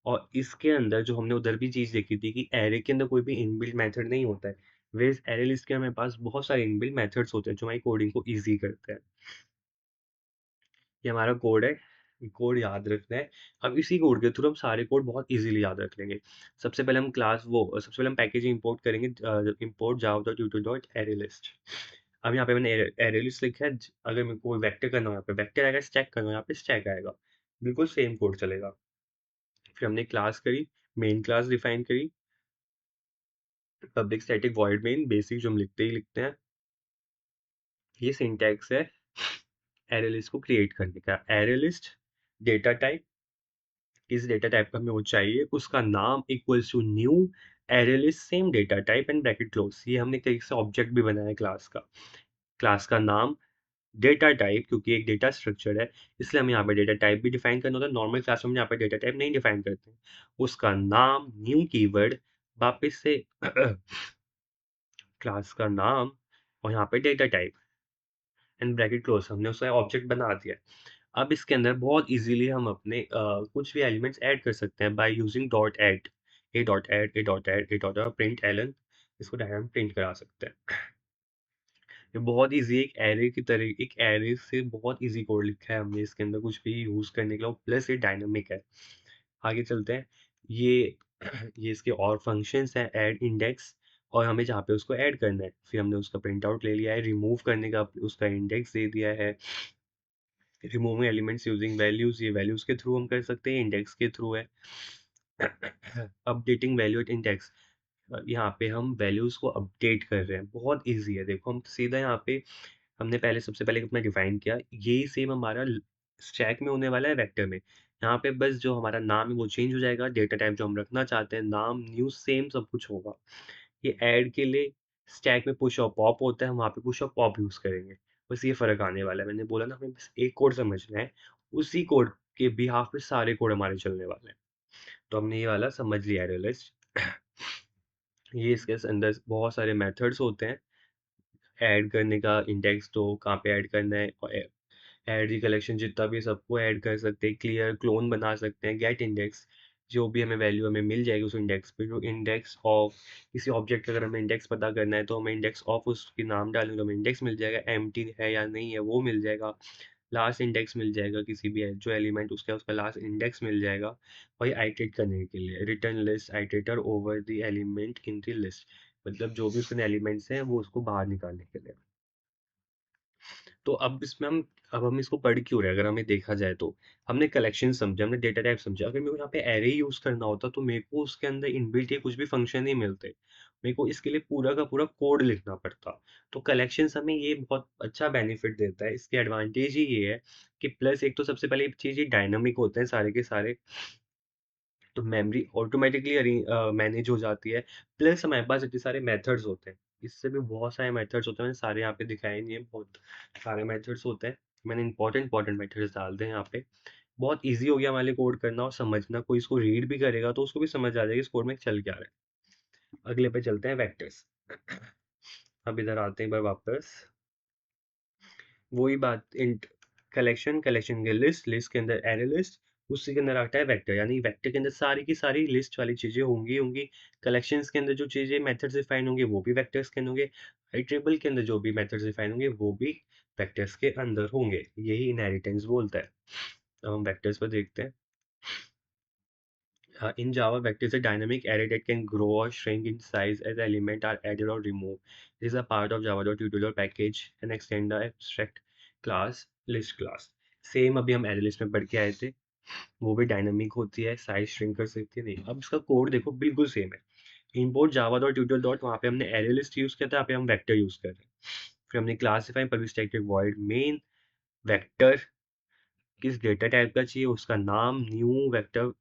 और इसके अंदर जो हमने उधर भी चीज़ देखी थी कि एरे के अंदर कोई भी इनबिल्ट मेथड नहीं होता है. वेयरएज़ एरे लिस्ट के हमारे पास बहुत सारे इनबिल्ट मेथड्स होते हैं जो हमारी कोडिंग को ईज़ी करते हैं. ये हमारा कोड है, ये कोड याद रखना है. अब इसी कोड के थ्रू हम सारे कोड बहुत ईज़िली याद रख लेंगे. सबसे पहले हम पैकेज इंपोर्ट करेंगे, इंपोर्ट java.util.arrayList. अब यहाँ पे मैंने एरे लिस्ट लिखा है. अगर मेरे को वेक्टर करना हो यहाँ पे वेक्टर आएगा, स्टैक करना हो यहाँ पे स्टैक आएगा. बिल्कुल सेम कोड चलेगा. फिर हमने क्लास करी, मेन क्लास डिफाइन करी, public static void main, basic जो हम लिखते ही लिखते हैं. ये सिंटैक्स है एरे लिस्ट को क्रिएट करने का. एरे लिस्ट डेटा टाइप, किस डेटा टाइप का हमें वो चाहिए, उसका नाम equals to new array list same data type and bracket close. ये हमने कहीं से ऑब्जेक्ट भी बनाया है क्लास का. क्लास का नाम, डेटा टाइप, क्योंकि एक डेटा स्ट्रक्चर है इसलिए हमें यहाँ पे डेटा टाइप भी डिफाइन करना होता है. नॉर्मल क्लास में हम यहाँ पे डेटा टाइप नहीं डिफाइन करते. उसका नाम, न्यू कीवर्ड, वापस से क्लास का नाम, और यहाँ पे data type and bracket close. हमने उसका ऑब्जेक्ट बना दिया. अब इसके अंदर बहुत इजीली हम अपने कुछ भी एलिमेंट्स ऐड कर सकते हैं by using dot add. A dot add, a dot add, a dot print ln. इसको डायरेक्ट हम प्रिंट करा सकते हैं. ये बहुत इजी है. एक एरे की तरह, एक एरे से बहुत इजी कोड लिखा है हमने इसके अंदर कुछ भी यूज करने के लिए, प्लस ये डायनामिक है. आगे चलते हैं. ये ये इसके और फंक्शंस हैं, ऐड इंडेक्स, और हमें जहाँ पे उसको ऐड करना है. फिर हमने उसका प्रिंट आउट ले लिया है. रिमूव करने का उसका इंडेक्स दे दिया है. रिमूविंग एलिमेंट्स यूजिंग वैल्यूज, ये वैल्यूज के थ्रू हम कर सकते हैं, इंडेक्स के थ्रू है. अपडेटिंग वैल्यू एट इंडेक्स, यहाँ पे हम वैल्यूज को अपडेट कर रहे हैं. बहुत इजी है. देखो हम सीधा यहाँ पे हमने पहले सबसे पहले अपना डिफाइन किया, यही सेम हमारा स्टैक में होने वाला है वेक्टर में. यहाँ पे बस जो हमारा नाम है वो चेंज हो जाएगा, डेटा टाइप जो हम रखना चाहते हैं, नाम न्यू सेम सब कुछ होगा. ये ऐड के लिए स्टैक में पुश और पॉप होता है, हम वहाँ पे पुश और पॉप यूज़ करेंगे. बस ये फ़र्क आने वाला है. मैंने बोला ना हमें बस एक कोड समझना है, उसी कोड के बिहाफ पे सारे कोड हमारे चलने वाले हैं. तो हमने ये वाला समझ लिया है लिस्ट. ये इसके अंदर बहुत सारे मेथड्स होते हैं ऐड करने का. इंडेक्स तो कहाँ पे ऐड करना है, और ऐड दी कलेक्शन जितना भी सबको ऐड कर सकते हैं. क्लियर क्लोन बना सकते हैं. गेट इंडेक्स, जो भी हमें वैल्यू हमें मिल जाएगी उस इंडेक्स पे. जो इंडेक्स ऑफ किसी ऑब्जेक्ट का अगर हमें इंडेक्स पता करना है तो हमें इंडेक्स ऑफ उसके नाम डालेंगे तो हमें इंडेक्स मिल जाएगा. एम्प्टी है या नहीं है वो मिल जाएगा. लास्ट इंडेक्स मिल जाएगा, किसी भी जो एलिमेंट उसका उसका लास्ट इंडेक्स मिल जाएगा. और ये आइटरेट करने के लिए return list iterator over the element in the list, मतलब जो भी उसमें एलिमेंट्स हैं वो उसको बाहर निकालने के लिए. तो अब हम इसको पढ़ क्यों रहे हैं? अगर हमें देखा जाए तो हमने कलेक्शन समझा, हमने डेटा टाइप समझा. अगर मेरे को यहाँ पे एरे यूज करना होता तो मेरे को उसके अंदर इनबिल्ट या कुछ भी फंक्शन नहीं मिलते. मेरे को इसके लिए पूरा का पूरा कोड लिखना पड़ता. तो कलेक्शंस हमें ये बहुत अच्छा बेनिफिट देता है. इसके एडवांटेज ही ये है कि प्लस एक तो सबसे पहले चीज ये डायनामिक होते हैं सारे के सारे, तो मेमोरी ऑटोमेटिकली मैनेज हो जाती है. प्लस हमारे पास इतने सारे मेथड्स होते हैं. इससे भी बहुत सारे मेथड्स होते हैं, मैंने सारे यहाँ पे दिखाए नहीं है. बहुत सारे मेथड्स होते हैं. मैंने इंपॉर्टेंट इंपॉर्टेंट मेथड्स डाल दें यहाँ पे. बहुत इजी हो गया हमारे लिए कोड करना और समझना. कोई इसको रीड भी करेगा तो उसको भी समझ आ जाएगा इस कोड में चल क्या रहा है. अगले पे चलते हैं वेक्टर्स. अब इधर आते हैं एक बार वापस. वही बात इंट कलेक्शन, कलेक्शन के लिस्ट के अंदर एरे लिस्ट, उसी के अंदर आता है वेक्टर, यानी वेक्टर के अंदर सारी की सारी लिस्ट वाली चीज़ें होंगी। कलेक्शंस के अंदर जो चीज़ें मेथड्स डिफाइन होंगे वो भी वेक्टर्स के अंदर होंगे। इटरेबल के अंदर जो भी मेथड्स डिफाइन होंगे वो भी वेक्टर्स के अंदर होंगे। यही इनहेरिटेंस बोलता है। अब हम वेक्टर्स पर देखते हैं। In Java, vector is a dynamic array that can grow or shrink in size as elements are added or removed. It is a part of Java.util package and extend the abstract class list class. Same अभी हम array list में पढ़ के आए थे, वो भी dynamic होती है, साइज श्रिंक कर सकती है नहीं। अब इसका कोड देखो बिल्कुल सेम है। import java.util dot वहाँ पे हमने array list यूज किया था, यहाँ पे हम वेक्टर यूज कर रहे हैं। फिर हमने classify public static void main vector किस डेटा टाइप का चाहिए उसका नाम न्यू वेक्टर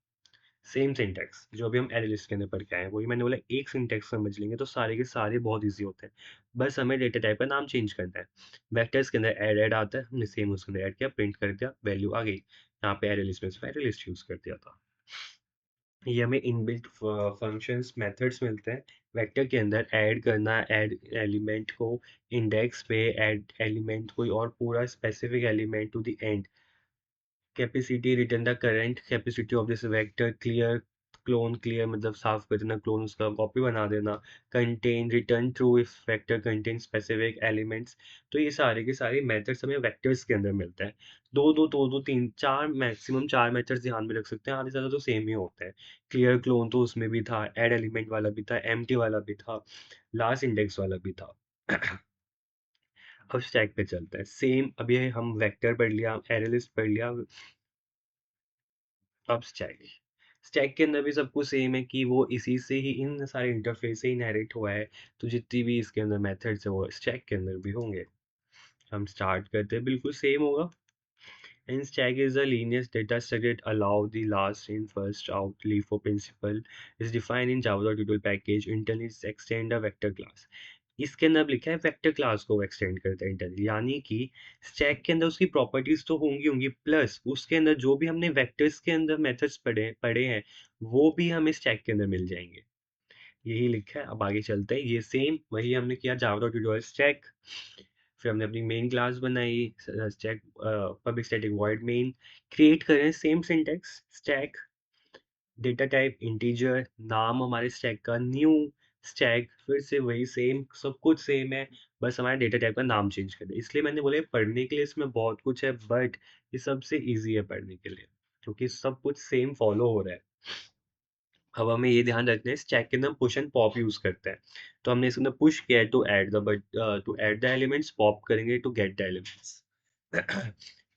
सेम सिंटैक्स जो अभी हम एनालिस्ट के अंदर पढ़ के आए हैं वही मैंने बोला एक सिंटैक्स समझ लेंगे तो सारे के सारे बहुत इजी होते हैं। बस हमें डेटा टाइप का नाम चेंज करना है। वेक्टर्स के अंदर ऐड आता है, हमने सेम उसके अंदर ऐड किया, प्रिंट कर दिया, वैल्यू आ गई। यहाँ पे एरे लिस्ट में से एरे लिस्ट यूज कर दिया था। ये हमें इनबिल्ट फंक्शंस मेथड्स मिलते हैं वेक्टर के अंदर ऐड करना, ऐड एलिमेंट को इंडेक्स पे, ऐड एलिमेंट कोई और पूरा specific element to the end, capacity return the current capacity of this vector, clear clone, clear मतलब साफ कर देना, क्लोन उसका कॉपी बना देना, contain return true if vector contain specific elements. तो ये सारे के सारे मेथड्स हमें वेक्टर्स के अंदर मिलते हैं। दो तीन चार मैक्सिमम चार मेथड्स ध्यान में रख सकते हैं, आधे ज़्यादा तो सेम ही होते हैं। क्लियर क्लोन तो उसमें भी था, एड एलिमेंट वाला भी था, एम्प्टी वाला भी था, लास्ट इंडेक्स वाला भी था। अब स्टैक पे चलते हैं। सेम अभी हम वेक्टर पढ़ लिया, एरे लिस्ट पढ़ लिया, अब स्टैक। स्टैक के अंदर भी सब कुछ सेम है कि वो इसी से ही इन सारे इंटरफेस से इनहेरिट हुआ है, तो जितनी भी इसके अंदर मेथड्स है वो स्टैक के अंदर भी होंगे। हम स्टार्ट करते हैं, बिल्कुल सेम होगा। And stack is a linear data structure that allow the last in first out LIFO principle is defined in Java.util package. Internally it's extend a vector class. इसके अंदर अब लिखा है वेक्टर क्लास को एक्सटेंड करता है internally, यानी कि स्टैक के अंदर उसकी प्रॉपर्टीज तो होंगी होंगी प्लस उसके अंदर जो भी हमने वेक्टर्स के अंदर मेथड्स पढ़े पढ़े हैं वो भी हमें स्टैक के अंदर मिल जाएंगे। यही लिखा है। अब आगे चलते हैं, ये सेम वही हमने किया Java.util स्टैक। फिर हमने अपनी मेन क्लास बनाई, stack public static void main, create करें same syntax stack, data type integer, नाम हमारे स्टैक का न्यू स्टैक, फिर से वही सेम, सब कुछ सेम है, बस हमारे डेटा टाइप का नाम चेंज कर दिया। इसलिए मैंने बोला पढ़ने के लिए इसमें बहुत कुछ है, बट ये सबसे ईजी है पढ़ने के लिए क्योंकि सब कुछ सेम फॉलो हो रहा है। अब हमें ये ध्यान रखना है स्टैक के अंदर पुश एंड पॉप यूज करते हैं। तो हमने इसके अंदर पुश किया है to add the but to add the elements, pop करेंगे to get the elements.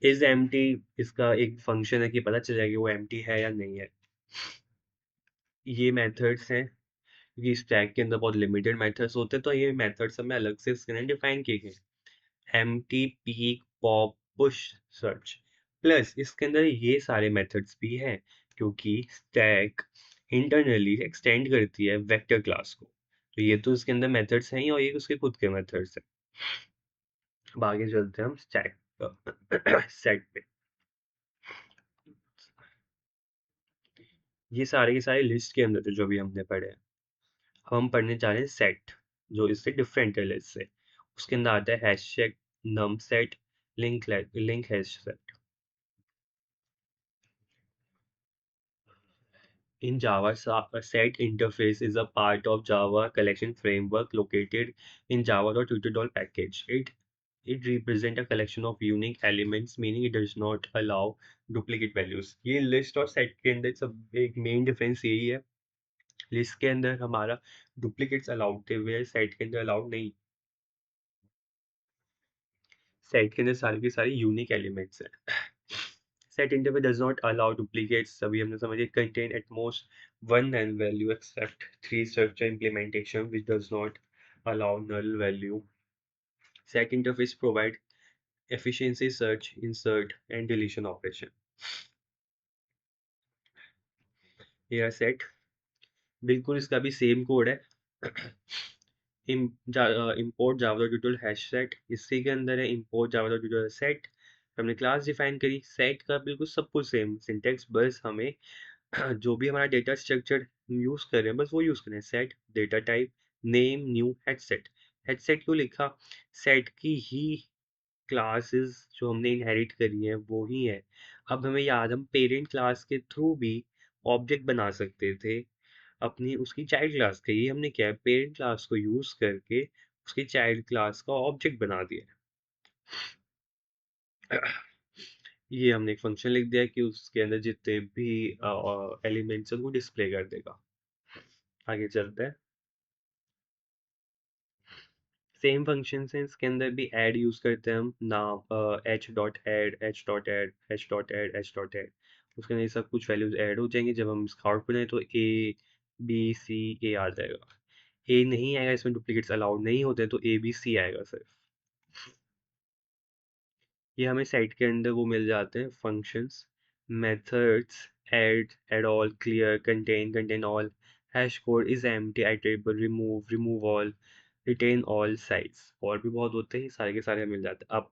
Is empty इसका एक फंक्शन है कि पता चल जाएगा कि वो एम्प्टी है या नहीं है। ये मेथड्स हैं क्योंकि स्टैक के अंदर बहुत लिमिटेड मेथड्स होते हैं, तो ये मेथड्स हमें अलग से इसके अंदर डिफाइन किए गए। Empty, peak, pop, push, search, plus इसके अंदर ये सारे मेथड्स भी हैं क्योंकि स्टैक इंटरनली एक्सटेंड करती है वेक्टर क्लास को। तो ये तो इसके अंदर मेथड्स हैं ही और ये उसके खुद के मेथड्स हैं। अब आगे चलते हैं हम स्टैक सेट पे। ये सारे के सारे लिस्ट के अंदर थे जो भी हमने पढ़े हैं। अब हम पढ़ने जा रहे हैं सेट, जो इससे डिफरेंट है लिस्ट से। उसके अंदर आता है hash set, num set, link hash set. In Java, set interface is a part of Java collection framework located in java.util package. It represents a collection of unique elements, meaning it does not allow duplicate values. ये list और set के अंदर सब एक main difference यही है। list के अंदर हमारा duplicates allowed थे, where set के अंदर allowed नहीं। set के अंदर सारी की सारी unique elements है। Set interface does not allow duplicates, सभी हमने समझे, contain at most one null value except three structure implementation which does not allow null value. Set interface provide efficiency search, insert and deletion operation. Here set बिल्कुल इसका भी same code है। import java.util hash set, इसी के अंदर है import java.util set। हमने class define करी, सेट का बिल्कुल सब कुछ सेम सिंटेक्स, बस हमें जो भी हमारा डेटा स्ट्रक्चर यूज कर रहे हैं बस वो यूज करें। Set data type name new headset. Headset क्यों लिखा, सेट की ही क्लासेस जो हमने इनहेरिट करी हैं वो ही है। अब हमें याद, हम पेरेंट क्लास के थ्रू भी ऑब्जेक्ट बना सकते थे अपनी उसकी चाइल्ड क्लास के। ये हमने क्या है, पेरेंट क्लास को यूज करके उसकी चाइल्ड क्लास का ऑब्जेक्ट बना दिया। ये हमने एक फंक्शन लिख दिया कि उसके अंदर जितने भी एलिमेंट्स हैं वो डिस्प्ले कर देगा। आगे चलते हैं। सेम फंक्शन है, इसके अंदर भी ऐड यूज करते हैं हम। नाम H dot add, H dot add, H dot add, H dot add, उसके अंदर ये सब कुछ वैल्यूज ऐड हो जाएंगे। जब हम इसका आउटपुट बनाए तो ए बी सी ए आ जाएगा। ए नहीं आएगा, इसमें डुप्लीकेट्स अलाउड नहीं होते, तो ए बी सी आएगा सिर्फ। ये हमें साइट के अंदर वो मिल जाते हैं functions, methods, add, add all, clear, contain, contain all, hash code, is empty, iterable, remove, remove all, retain all size, और भी बहुत होते हैं, ये सारे के सारे मिल जाते हैं। अब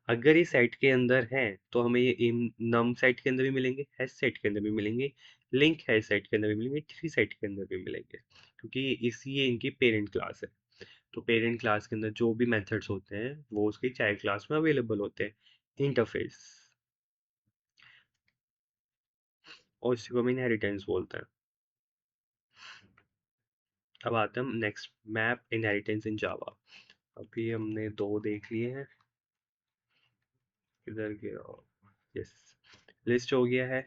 अगर ये सेट के अंदर हैं तो हमें ये इन नम सेट के अंदर भी मिलेंगे, हैश सेट के अंदर भी मिलेंगे, लिंक हैश सेट के अंदर भी मिलेंगे, ट्री सेट के अंदर भी मिलेंगे, क्योंकि इसी ये इनकी पेरेंट क्लास है। तो पेरेंट क्लास के अंदर जो भी मेथड्स होते हैं वो उसकी चाइल्ड क्लास में अवेलेबल होते हैं। इंटरफेस, और इसी को हम इनहेरिटेंस बोलते हैं। अब आते हैं हम नेक्स्ट, मैप इनहेरिटेंस इन जावा। अभी हमने दो देख लिए हैं, इधर के, यस, लिस्ट हो गया है,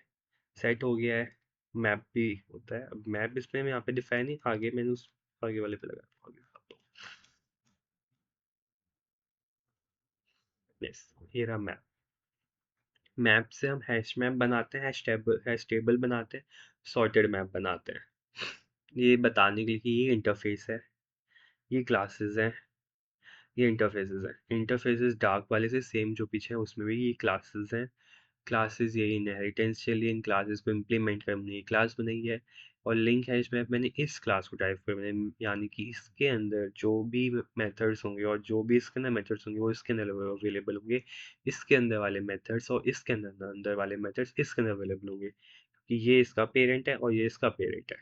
सेट हो गया है, मैप भी होता है। अब मैप इसमें यहाँ पे डिफाइन नहीं, आगे मैंने उस आगे वाले पे लगा, आगे तो यस, ये रहा मैप। मैप से हम हैश मैप बनाते हैं, हैश टेबल बनाते हैं, सॉर्टेड मैप बनाते हैं। ये बताने के लिए कि ये इंटरफेस है, ये क्लासेस हैं, ये इंटरफेसेस हैं। इंटरफेसेस डार्क वाले से सेम जो पीछे है उसमें भी ये क्लासेस हैं। क्लासेस ये इनहेरिटेंस के लिए इन क्लासेस को इम्प्लीमेंट करने की क्लास बनाई है। और लिंक हैश मैप मैंने इस क्लास को टाइप कर, मैंने यानी कि इसके अंदर जो भी मेथड्स होंगे और जो भी इसके अंदर मेथड्स होंगे वो इसके अंदर अवेलेबल होंगे। इसके अंदर वाले मेथड्स और इसके अंदर अंदर वाले मेथड्स इसके अंदर अवेलेबल होंगे, कि ये इसका पेरेंट है और ये इसका पेरेंट है,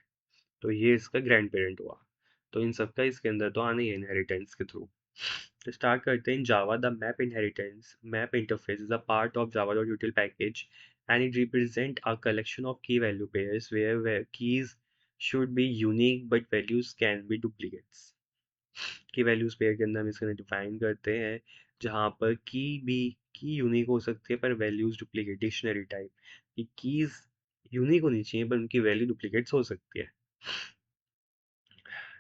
तो ये इसका ग्रैंड पेरेंट हुआ। तो इन सबका इसके अंदर तो आना ही है इनहेरिटेंस के थ्रू। तो स्टार्ट करते हैं। Java the map inheritance map interface is a part of java.util package and it represent a collection of key value pairs where keys should be unique but values can be duplicates। की values pair के अंदर हम इसको define करते हैं जहाँ पर की यूनिक हो सकती है पर वैल्यूज डुप्लीकेट, डिक्शनरी टाइप की कीज यूनिक होनी चाहिए पर उनकी वैल्यू डुप्लीकेट्स हो सकती है।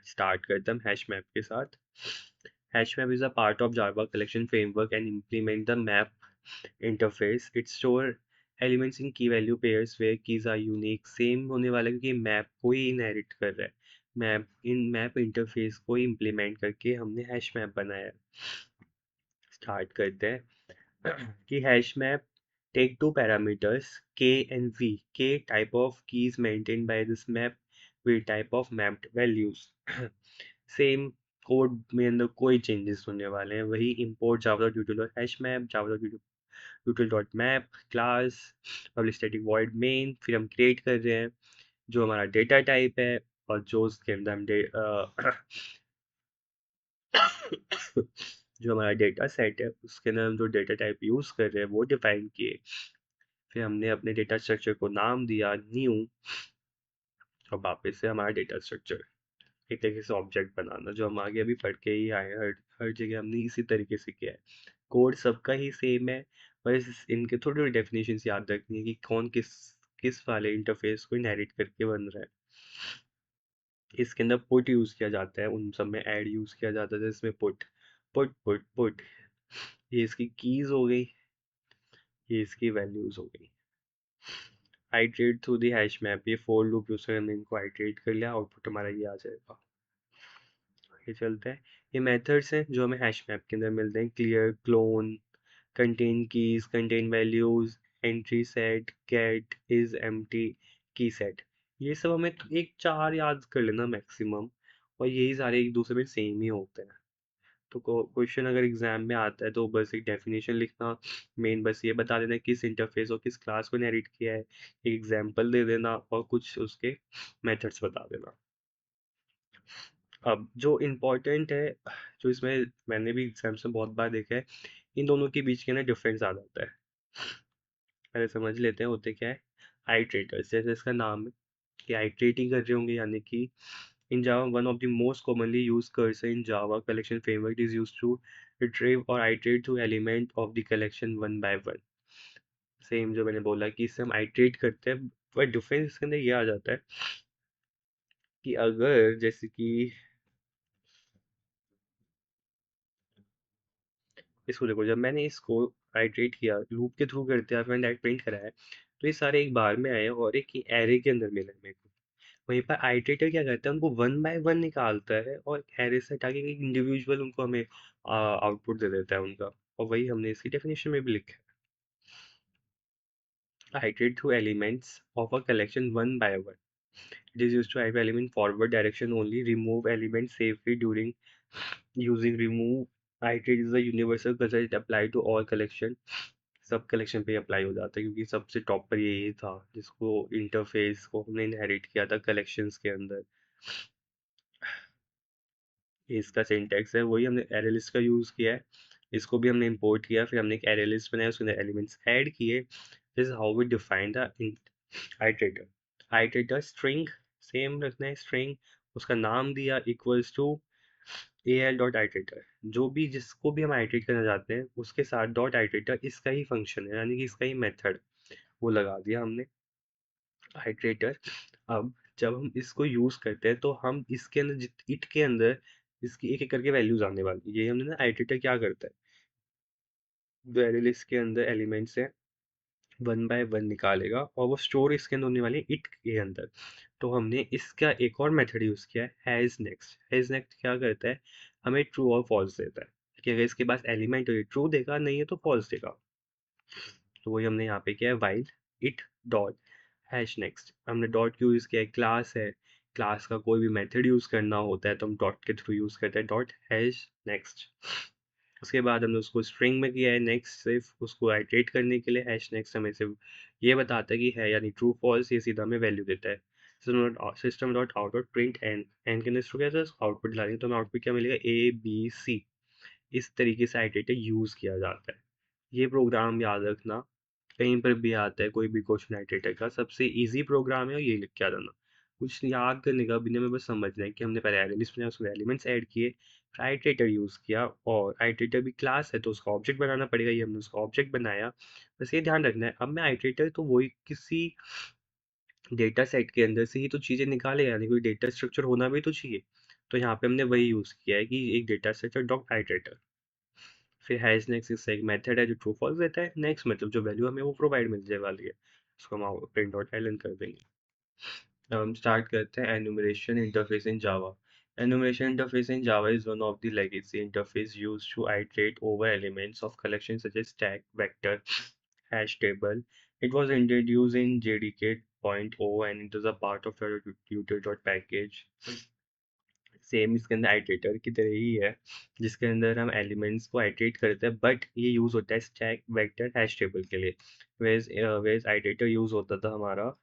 स्टार्ट करते हैं हम हैश मैप के साथ। Hash map is a part of Java collection framework and implement the map interface। It store elements in key value pairs where keys are unique। Same होने वाला है क्योंकि मैप को ही इनहेरिट कर रहा है। मैप इंटरफेस को इम्प्लीमेंट करके हमने हैश मैप बनाया है। स्टार्ट करते हैं कि hash map take two parameters k and v। k type of keys maintained by this map, v type of mapped values। Same code में अंदर कोई चेंजेस होने वाले हैं, वही import java.util और hash map java.util.map class public static void main, फिर हम क्रिएट कर रहे हैं जो हमारा डेटा टाइप है और जो उसके अंदर हम जो हमारा डेटा सेट है उसके अंदर हम जो डेटा टाइप यूज कर रहे हैं वो डिफाइन किए। फिर हमने अपने डेटा स्ट्रक्चर को नाम दिया न्यू, और वापस से हमारा डेटा स्ट्रक्चर एक तरीके से ऑब्जेक्ट बनाना जो हम आगे अभी पढ़ के ही आए हैं। हर हर जगह हमने इसी तरीके से किया है। कोड सबका ही सेम है, बस इनके थोड़ी थोड़ी डेफिनेशन याद रखनी है कि कौन किस किस वाले इंटरफेस को इनहेरिट करके बन रहा है। इसके अंदर पुट यूज किया जाता है, उन सब में ऐड यूज किया जाता है, इसमें पुट पुट पुट पुट। ये इसकी कीज हो गई, ये इसकी वैल्यूज हो गई। Iterate through the hash map, ये फोर लूप यूज कर हमने इनको आइट्रेट कर लिया, आउटपुट हमारा ये आ जाएगा। आगे चलते हैं। ये मेथड्स हैं जो हमें हैश मैप के अंदर मिलते हैं, clear, clone, contain keys, contain values, entry set, get, is empty, key set। ये सब हमें एक चार याद कर लेना मैक्सिमम, और यही सारे एक दूसरे में सेम ही होते हैं। तो क्वेश्चन अगर एग्जाम में आता है तो बस एक डेफिनेशन लिखना, मेन बस ये बता देना किस इंटरफेस और किस क्लास को इनहेरिट किया है, एक एग्जाम्पल दे देना और कुछ उसके मेथड्स बता देना। अब जो इम्पोर्टेंट है, जो इसमें मैंने भी एग्जाम्स में बहुत बार देखा है, इन दोनों के बीच के ना डिफरेंस आ जाता है। पहले समझ लेते हैं होते क्या है। आइट्रेटर्स, जैसे इसका नाम है कि आइट्रेट ही कर रहे होंगे, यानी कि in Java, one of the most commonly used cursor in Java collection framework is used to retrieve or iterate through element of the collection one by one. Same जो मैंने बोला कि इससे हम आइट्रेट करते हैं, पर डिफरेंस इसके अंदर ये आ जाता है कि अगर जैसे कि इसको देखो, जब मैंने इसको आइट्रेट किया लूप के थ्रू करते हैं, मैंने डायरेक्ट प्रिंट कराया, तो ये सारे एक बार में आए और एक एरे के अंदर मिले मेरे को। वहीं पर आइट्रेटर क्या करता है, उनको वन बाय वन निकालता है और एरे से हटा के एक इंडिविजुअल उनको हमें आउटपुट दे देता है उनका। और वही हमने इसकी डेफिनेशन में भी लिखा है, iterate through elements of a collection one by one. It is used to have element forward direction only. Remove elements safely during using remove. Iterate is a universal concept it apply to all collection. सब collection पे apply हो जाता है, क्योंकि सबसे top पर यही था जिसको इंटरफेस को हमने इनहेरिट किया था कलेक्शंस के अंदर। ये इसका सिंटैक्स है, वही हमने एरे लिस्ट का यूज़ किया है। इसको भी हमने इंपोर्ट किया, फिर हमने एक एरे लिस्ट बनाया, उसके अंदर एलिमेंट्स ऐड किए। This is how we define the iterator. Iterator string same रखना है, स्ट्रिंग उसका नाम दिया equals to al dot iterator. जो भी जिसको भी हम आइटरेट करना चाहते हैं उसके साथ डॉट आइटरेटर इसका ही फंक्शन है, यानी कि इसका ही मेथड वो लगा दिया हमने आइटरेटर। अब जब हम इसको यूज करते हैं तो हम इसके अंदर इट के अंदर इसकी एक एक करके वैल्यूज आने वाली, ये हमने ना आइटरेटर क्या करता है, जो एरे लिस्ट के अंदर एलिमेंट्स है वन बाय वन निकालेगा और वो स्टोर इसके अंदर होने वाली है इट के अंदर। तो हमने इसका एक और मेथड यूज किया है, हैज नेक्स्ट। हैज नेक्स्ट क्या करता है, हमें ट्रू और फॉल्स देता है कि अगर इसके पास एलिमेंट हो ट्रू देगा, नहीं है तो फॉल्स देगा। तो वही हमने यहाँ पे किया है, while it dot hash next. हमने डॉट क्यों यूज़ किया है, क्लास है, क्लास का कोई भी मेथड यूज़ करना होता है तो हम डॉट के थ्रू यूज़ करते हैं, डॉट हैश नेक्स्ट। उसके बाद हमने उसको स्ट्रिंग में किया है नेक्स्ट, सिर्फ उसको आइटरेट करने के लिए हैश नेक्स्ट हमें सिर्फ ये बताता है कि है यानी ट्रू फॉल्स, ये सीधा हमें वैल्यू देता है। System dot out dot print n, n के अंदर क्या था, आउटपुट डालेंगे तो हमें आउटपुट क्या मिलेगा, ए बी सी। इस तरीके से आइटरेटर यूज़ किया जाता है। ये प्रोग्राम याद रखना, कहीं पर भी आता है कोई भी क्वेश्चन आइटरेटर का, सबसे इजी प्रोग्राम है और ये लिख के आ जाना। कुछ याद करने का भी नहीं, हमें बस समझना है कि हमने पहले एरे लिस्ट बनाया, उसमें एलिमेंट्स ऐड किए, फिर आइटरेटर यूज़ किया, और आइटरेटर भी क्लास है तो उसका ऑब्जेक्ट बनाना पड़ेगा, ये हमने उसका ऑब्जेक्ट बनाया। बस ये ध्यान रखना है, अब मैं आइटरेटर तो वही किसी डेटा सेट के अंदर से ही तो चीज़ें निकालेगा, यानी कोई डेटा स्ट्रक्चर होना भी तो चाहिए। तो यहाँ पे हमने वही यूज़ किया है कि एक डेटा स्ट्रक्चर डॉट आइटरेटर। फिर हैश नेक्स्ट इससे एक मेथड है जो ट्रू फॉल्स देता है, नेक्स्ट मतलब जो वैल्यू हमें वो प्रोवाइड मिल जाने वाली है, उसको हम प्रिंट आउट एलन कर देंगे। अब हम स्टार्ट करते हैं enumeration interface in Java. Enumeration interface in Java is one of the legacy interface used to iterate over elements of collections such as stack, vector, hash table. It was introduced in JDK.0 and it is a part of your tutor.package। Same इसके अंदर iterator की तरह ही है, जिसके अंदर हम elements को iterate करते हैं, बट ये यूज़ होता है स्टैक, वेक्टर, हैश टेबल के लिए। वेज आइटरेटर यूज़ होता था हमारा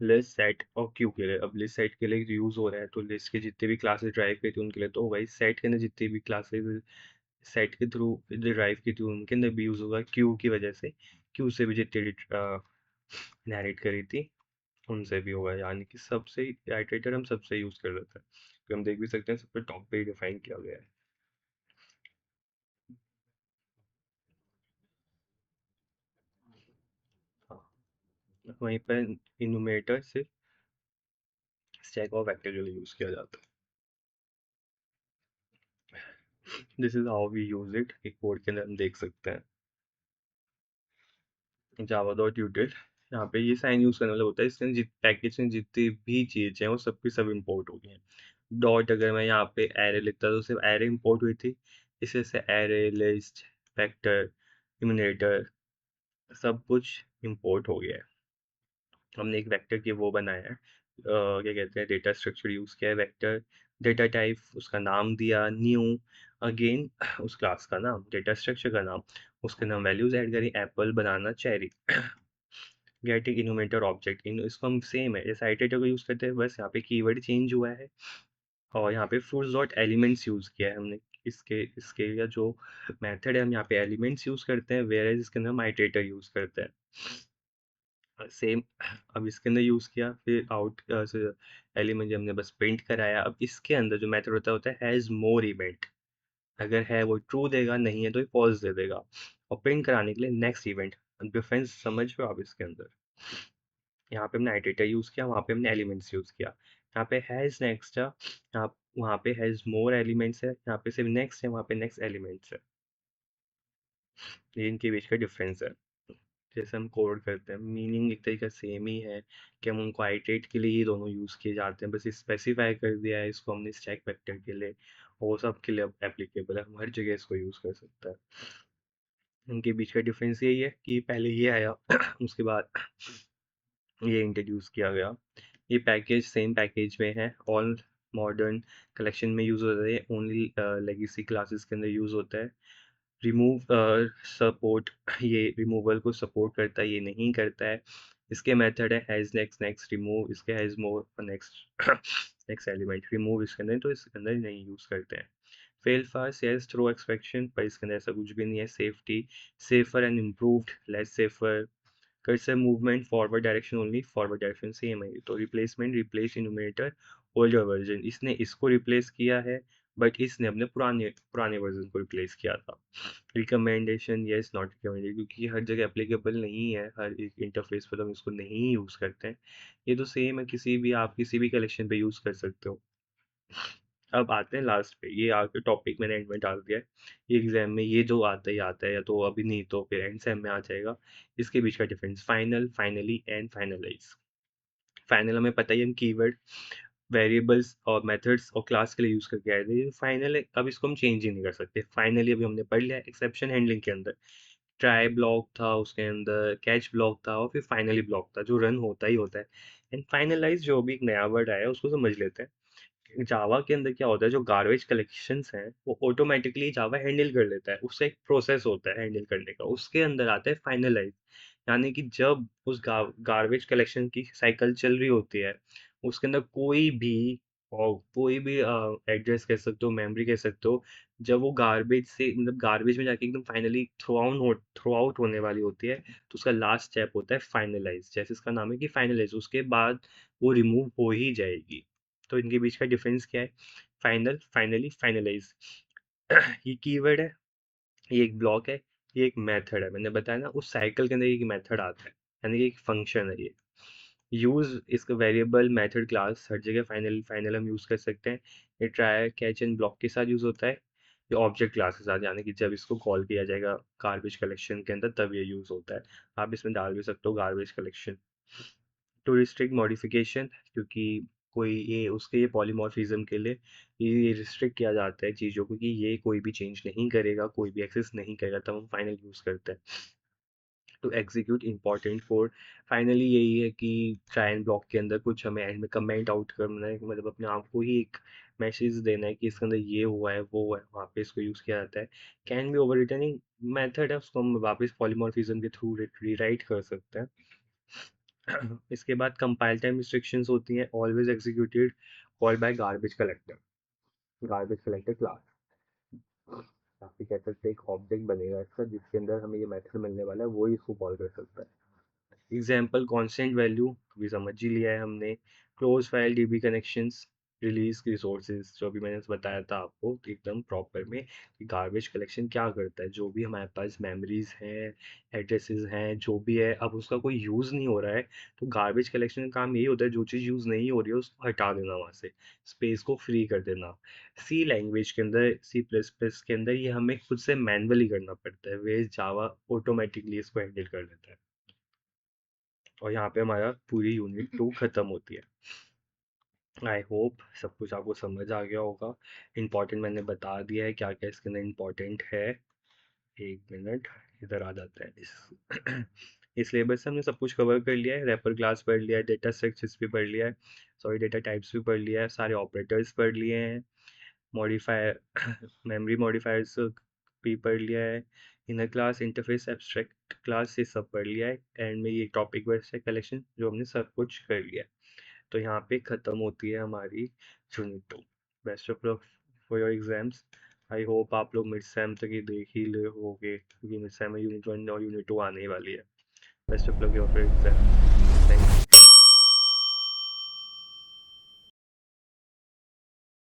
लिस्ट सेट और क्यू के लिए। अब लिस्ट सेट के लिए यूज़ हो रहा है तो लिस्ट के जितने भी क्लासेस ड्राइव की थी उनके लिए, तो वही सेट के अंदर जितनी भी क्लासेस सेट के थ्रू ड्राइव की थी उनके अंदर भी यूज़ होगा क्यू की वजह से। क्यू से भी जितनी इनहेरिट करी थी उनसे भी होगा, यानी कि सबसे आइटरेटर हम सबसे यूज़ कर लेते हैं, तो हम देख भी सकते हैं सबसे टॉप पे ही डिफाइन किया गया है। हाँ, वहीं पर इनोमेटर से स्टैक और वेक्टर के लिए यूज़ किया जाता है। This is how we use it, एक कोड के अंदर हम देख सकते हैं जावा डॉट यूटिल। यहाँ पे ये साइन यूज़ करने वाला होता है, इसके अंदर पैकेज में जितनी भी चीज़ें हैं वो सब की सब इंपोर्ट हो गई हैं। डॉट अगर मैं यहाँ पे एरे लिखता तो सिर्फ एरे इंपोर्ट हुई थी, इसे से एरे, लिस्ट, वेक्टर, इमिनेटर सब कुछ इंपोर्ट हो गया है। हमने एक वेक्टर की वो बनाया है, क्या कहते हैं, डेटा स्ट्रक्चर यूज़ किया है, वेक्टर डेटा टाइप उसका नाम दिया न्यू, अगेन उस क्लास का नाम, डेटा स्ट्रक्चर का नाम, उसके नाम वैल्यूज ऐड करी, apple, banana, cherry. Getting enumerator object in, इसको हम सेम है जैसे आइटरेटर को यूज़ करते हैं, बस यहाँ पे कीवर्ड चेंज हुआ है। और यहाँ पे फ्रूट्स डॉट एलिमेंट्स यूज़ किया है हमने। इसके इसके या जो मेथड है हम यहाँ पे एलिमेंट्स यूज़ करते हैं, वेयर एज़ इसके अंदर हम इटरेटर यूज़ करते हैं। सेम अब इसके अंदर यूज़ किया, फिर आउट एलिमेंट जो हमने बस प्रिंट कराया। अब इसके अंदर जो मेथड होता है हैज़ मोर इवेंट। अगर है वो ट्रू देगा, नहीं है तो ये फॉल्स दे देगा। और प्रिंट कराने के लिए नेक्स्ट इवेंट। डिफरेंस समझ रहे हो आप इसके अंदर? यहाँ पे हमने इटरेटर यूज़ किया, वहाँ पे हमने एलिमेंट्स यूज़ किया। यहाँ पे हैज़ नेक्स्ट है, यहाँ वहाँ पे हैज़ मोर एलिमेंट्स है, यहाँ पे सिर्फ नेक्स्ट है, वहाँ पे नेक्स्ट एलिमेंट्स है। ये इनके बीच का डिफरेंस है। जैसे हम कोड करते हैं, मीनिंग एक तरीके से सेम ही है कि हम उनको आइटरेट के लिए ये दोनों यूज़ किए जाते हैं, बस स्पेसिफाई कर दिया है इसको हमने स्टैक वेक्टर के लिए, और वो सब के लिए अब एप्लीकेबल है, हम हर जगह इसको यूज़ कर सकते हैं। इनके बीच का डिफरेंस यही है कि पहले ये आया उसके बाद ये इंट्रोड्यूस किया गया। ये पैकेज सेम पैकेज में है, ऑल मॉडर्न कलेक्शन में यूज़ होता है, ओनली लेगेसी क्लासेस के अंदर यूज़ होता है। रिमूव सपोर्ट, ये रिमूवल को सपोर्ट करता है, ये नहीं करता है। इसके मेथड है हैज़ नेक्स्ट नेक्स्ट रिमूव, इसके has more next next element remove इसके अंदर, तो इसके अंदर नहीं यूज़ करते हैं। Fail fast yes throw expectation, पर इसके अंदर ऐसा कुछ भी नहीं है। Safety safer and improved, less safer. Cursor movement forward direction only, forward direction same है। तो replacement replace enumerator older version, इसने इसको रिप्लेस किया है, बट इसने अपने पुराने पुराने वर्जन को रिप्लेस किया था। रिकमेंडेशन यस नॉट रिकमेंडेड, क्योंकि ये हर जगह एप्लीकेबल नहीं है, हर एक इंटरफेस पर हम इसको नहीं यूज़ करते हैं। ये तो सेम है, किसी भी आप किसी भी कलेक्शन पे यूज़ कर सकते हो। अब आते हैं लास्ट पे, ये आके टॉपिक मैंने एंड में डाल दिया है। ये एग्जाम में ये जो आता ही आता है, या तो अभी नहीं तो फिर एंड सेम में आ जाएगा। इसके बीच का difference final, finally and finalize. Final हमें पता ही है, हम कीवर्ड वेरिएबल्स और मेथड्स और क्लास के लिए यूज करके आए थे। फाइनल है, अब इसको हम चेंज ही नहीं कर सकते। फाइनली अभी हमने पढ़ लिया एक्सेप्शन हैंडलिंग के अंदर। ट्राई ब्लॉक था, उसके अंदर कैच ब्लॉक था, और फिर फाइनली ब्लॉक था जो रन होता ही होता है। एंड फाइनलाइज जो भी एक नया वर्ड आया है उसको समझ लेते हैं। जावा के अंदर क्या होता है, जो गार्बेज कलेक्शंस हैं वो ऑटोमेटिकली जावा हैंडल कर लेता है, उसका एक प्रोसेस होता है हैंडल करने का। उसके अंदर आता है फाइनलाइज, यानी कि जब उस गार्बेज कलेक्शन की साइकिल चल रही होती है, उसके अंदर कोई भी, और कोई भी एड्रेस कह सकते हो, मेमोरी कह सकते हो, जब वो गार्बेज से मतलब गार्बेज में जाके एकदम फाइनली थ्रो आउट होने वाली होती है, तो उसका लास्ट स्टेप होता है फाइनलाइज। जैसे इसका नाम है कि फाइनलाइज, उसके बाद वो रिमूव हो ही जाएगी। तो इनके बीच का डिफरेंस क्या है? Final, finally, finalize. ये कीवर्ड है, ये एक ब्लॉक है, ये एक मेथड है। मैंने बताया ना, उस साइकिल के अंदर एक मेथड आता है, यानी कि एक फंक्शन है ये। यूज इसका वेरिएबल मेथड क्लास हर जगह फाइनल फाइनल हम यूज कर सकते हैं। ये ट्राई कैच एंड ब्लॉक के साथ यूज होता है। ये ऑब्जेक्ट क्लास के साथ, यानी कि जब इसको कॉल किया जाएगा गार्बेज कलेक्शन के अंदर तब ये यूज होता है। आप इसमें डाल भी सकते हो garbage collection. To restrict modification, क्योंकि कोई ये उसके ये पॉलीमॉर्फिज्म के लिए ये रिस्ट्रिक्ट किया जाता है चीज़ों को, कि ये कोई भी चेंज नहीं करेगा, कोई भी एक्सेस नहीं करेगा, तब हम फाइनल यूज़ करते हैं। To execute important code, finally यही है कि ट्राई एंड ब्लॉक के अंदर कुछ हमें एंड में कमेंट आउट करना है, मतलब अपने आप को ही एक मैसेज देना है कि इसके अंदर ये हुआ है वो हुआ है, वहाँ पे इसको यूज़ किया जाता है। Can be over returning method है, उसको हम वापस पॉलीमॉर्फिज्म के थ्रू रीराइट कर सकते हैं। इसके बाद कंपाइल टाइम रिस्ट्रिक्शंस होती हैं, always executed call by garbage collector class. आप भी कह सकते हैं एक ऑब्जेक्ट बनेगा इसका, जिसके अंदर हमें ये मेथड मिलने वाला है, वो ही इसको कॉल कर सकता है। एग्जाम्पल कांस्टेंट वैल्यू भी समझ ही लिया है हमने। Close file dB connections, release resources, जो भी मैंने बताया था आपको एकदम प्रॉपर में कि गार्बेज कलेक्शन क्या करता है। जो भी हमारे पास मेमोरीज हैं, एड्रेसेस हैं, जो भी है, अब उसका कोई यूज़ नहीं हो रहा है, तो गार्बेज कलेक्शन का काम यही होता है, जो चीज़ यूज़ नहीं हो रही है उसको हटा देना, वहाँ से स्पेस को फ्री कर देना। सी लैंग्वेज के अंदर, सी प्लस प्लस के अंदर ये हमें खुद से मैनुअली करना पड़ता है, वे जावा ऑटोमेटिकली इसको हैंडल कर लेता है। और यहाँ पे हमारा पूरी यूनिट 2 खत्म होती है। आई होप सब कुछ आपको समझ आ गया होगा। इम्पोर्टेंट मैंने बता दिया है, क्या क्या इसके अंदर इम्पोर्टेंट है। एक मिनट, इधर आ जाता है इस इस सिलेबस से हमने सब कुछ कवर कर लिया है। रैपर क्लास पढ़ लिया है, डेटा स्ट्रक्चर्स भी पढ़ लिया है, सॉरी डेटा टाइप्स भी पढ़ लिया है, सारे ऑपरेटर्स पढ़ लिए हैं, मॉडिफायर मेमोरी मॉडिफायर्स भी पढ़ लिया है, inner class interface abstract class से सब पढ़ लिया है। एंड में ये टॉपिक वाइज है कलेक्शन, जो हमने सब कुछ कर लिया है। तो यहाँ पे ख़त्म होती है हमारी unit 2। Best of luck for your exams. I hope आप लोग मिड सेम तक ही देख ही ले होगे, क्योंकि मिड सेम में यूनिट 1 और यूनिट 2 आने ही वाली है। Best of luck your exams. Thank you.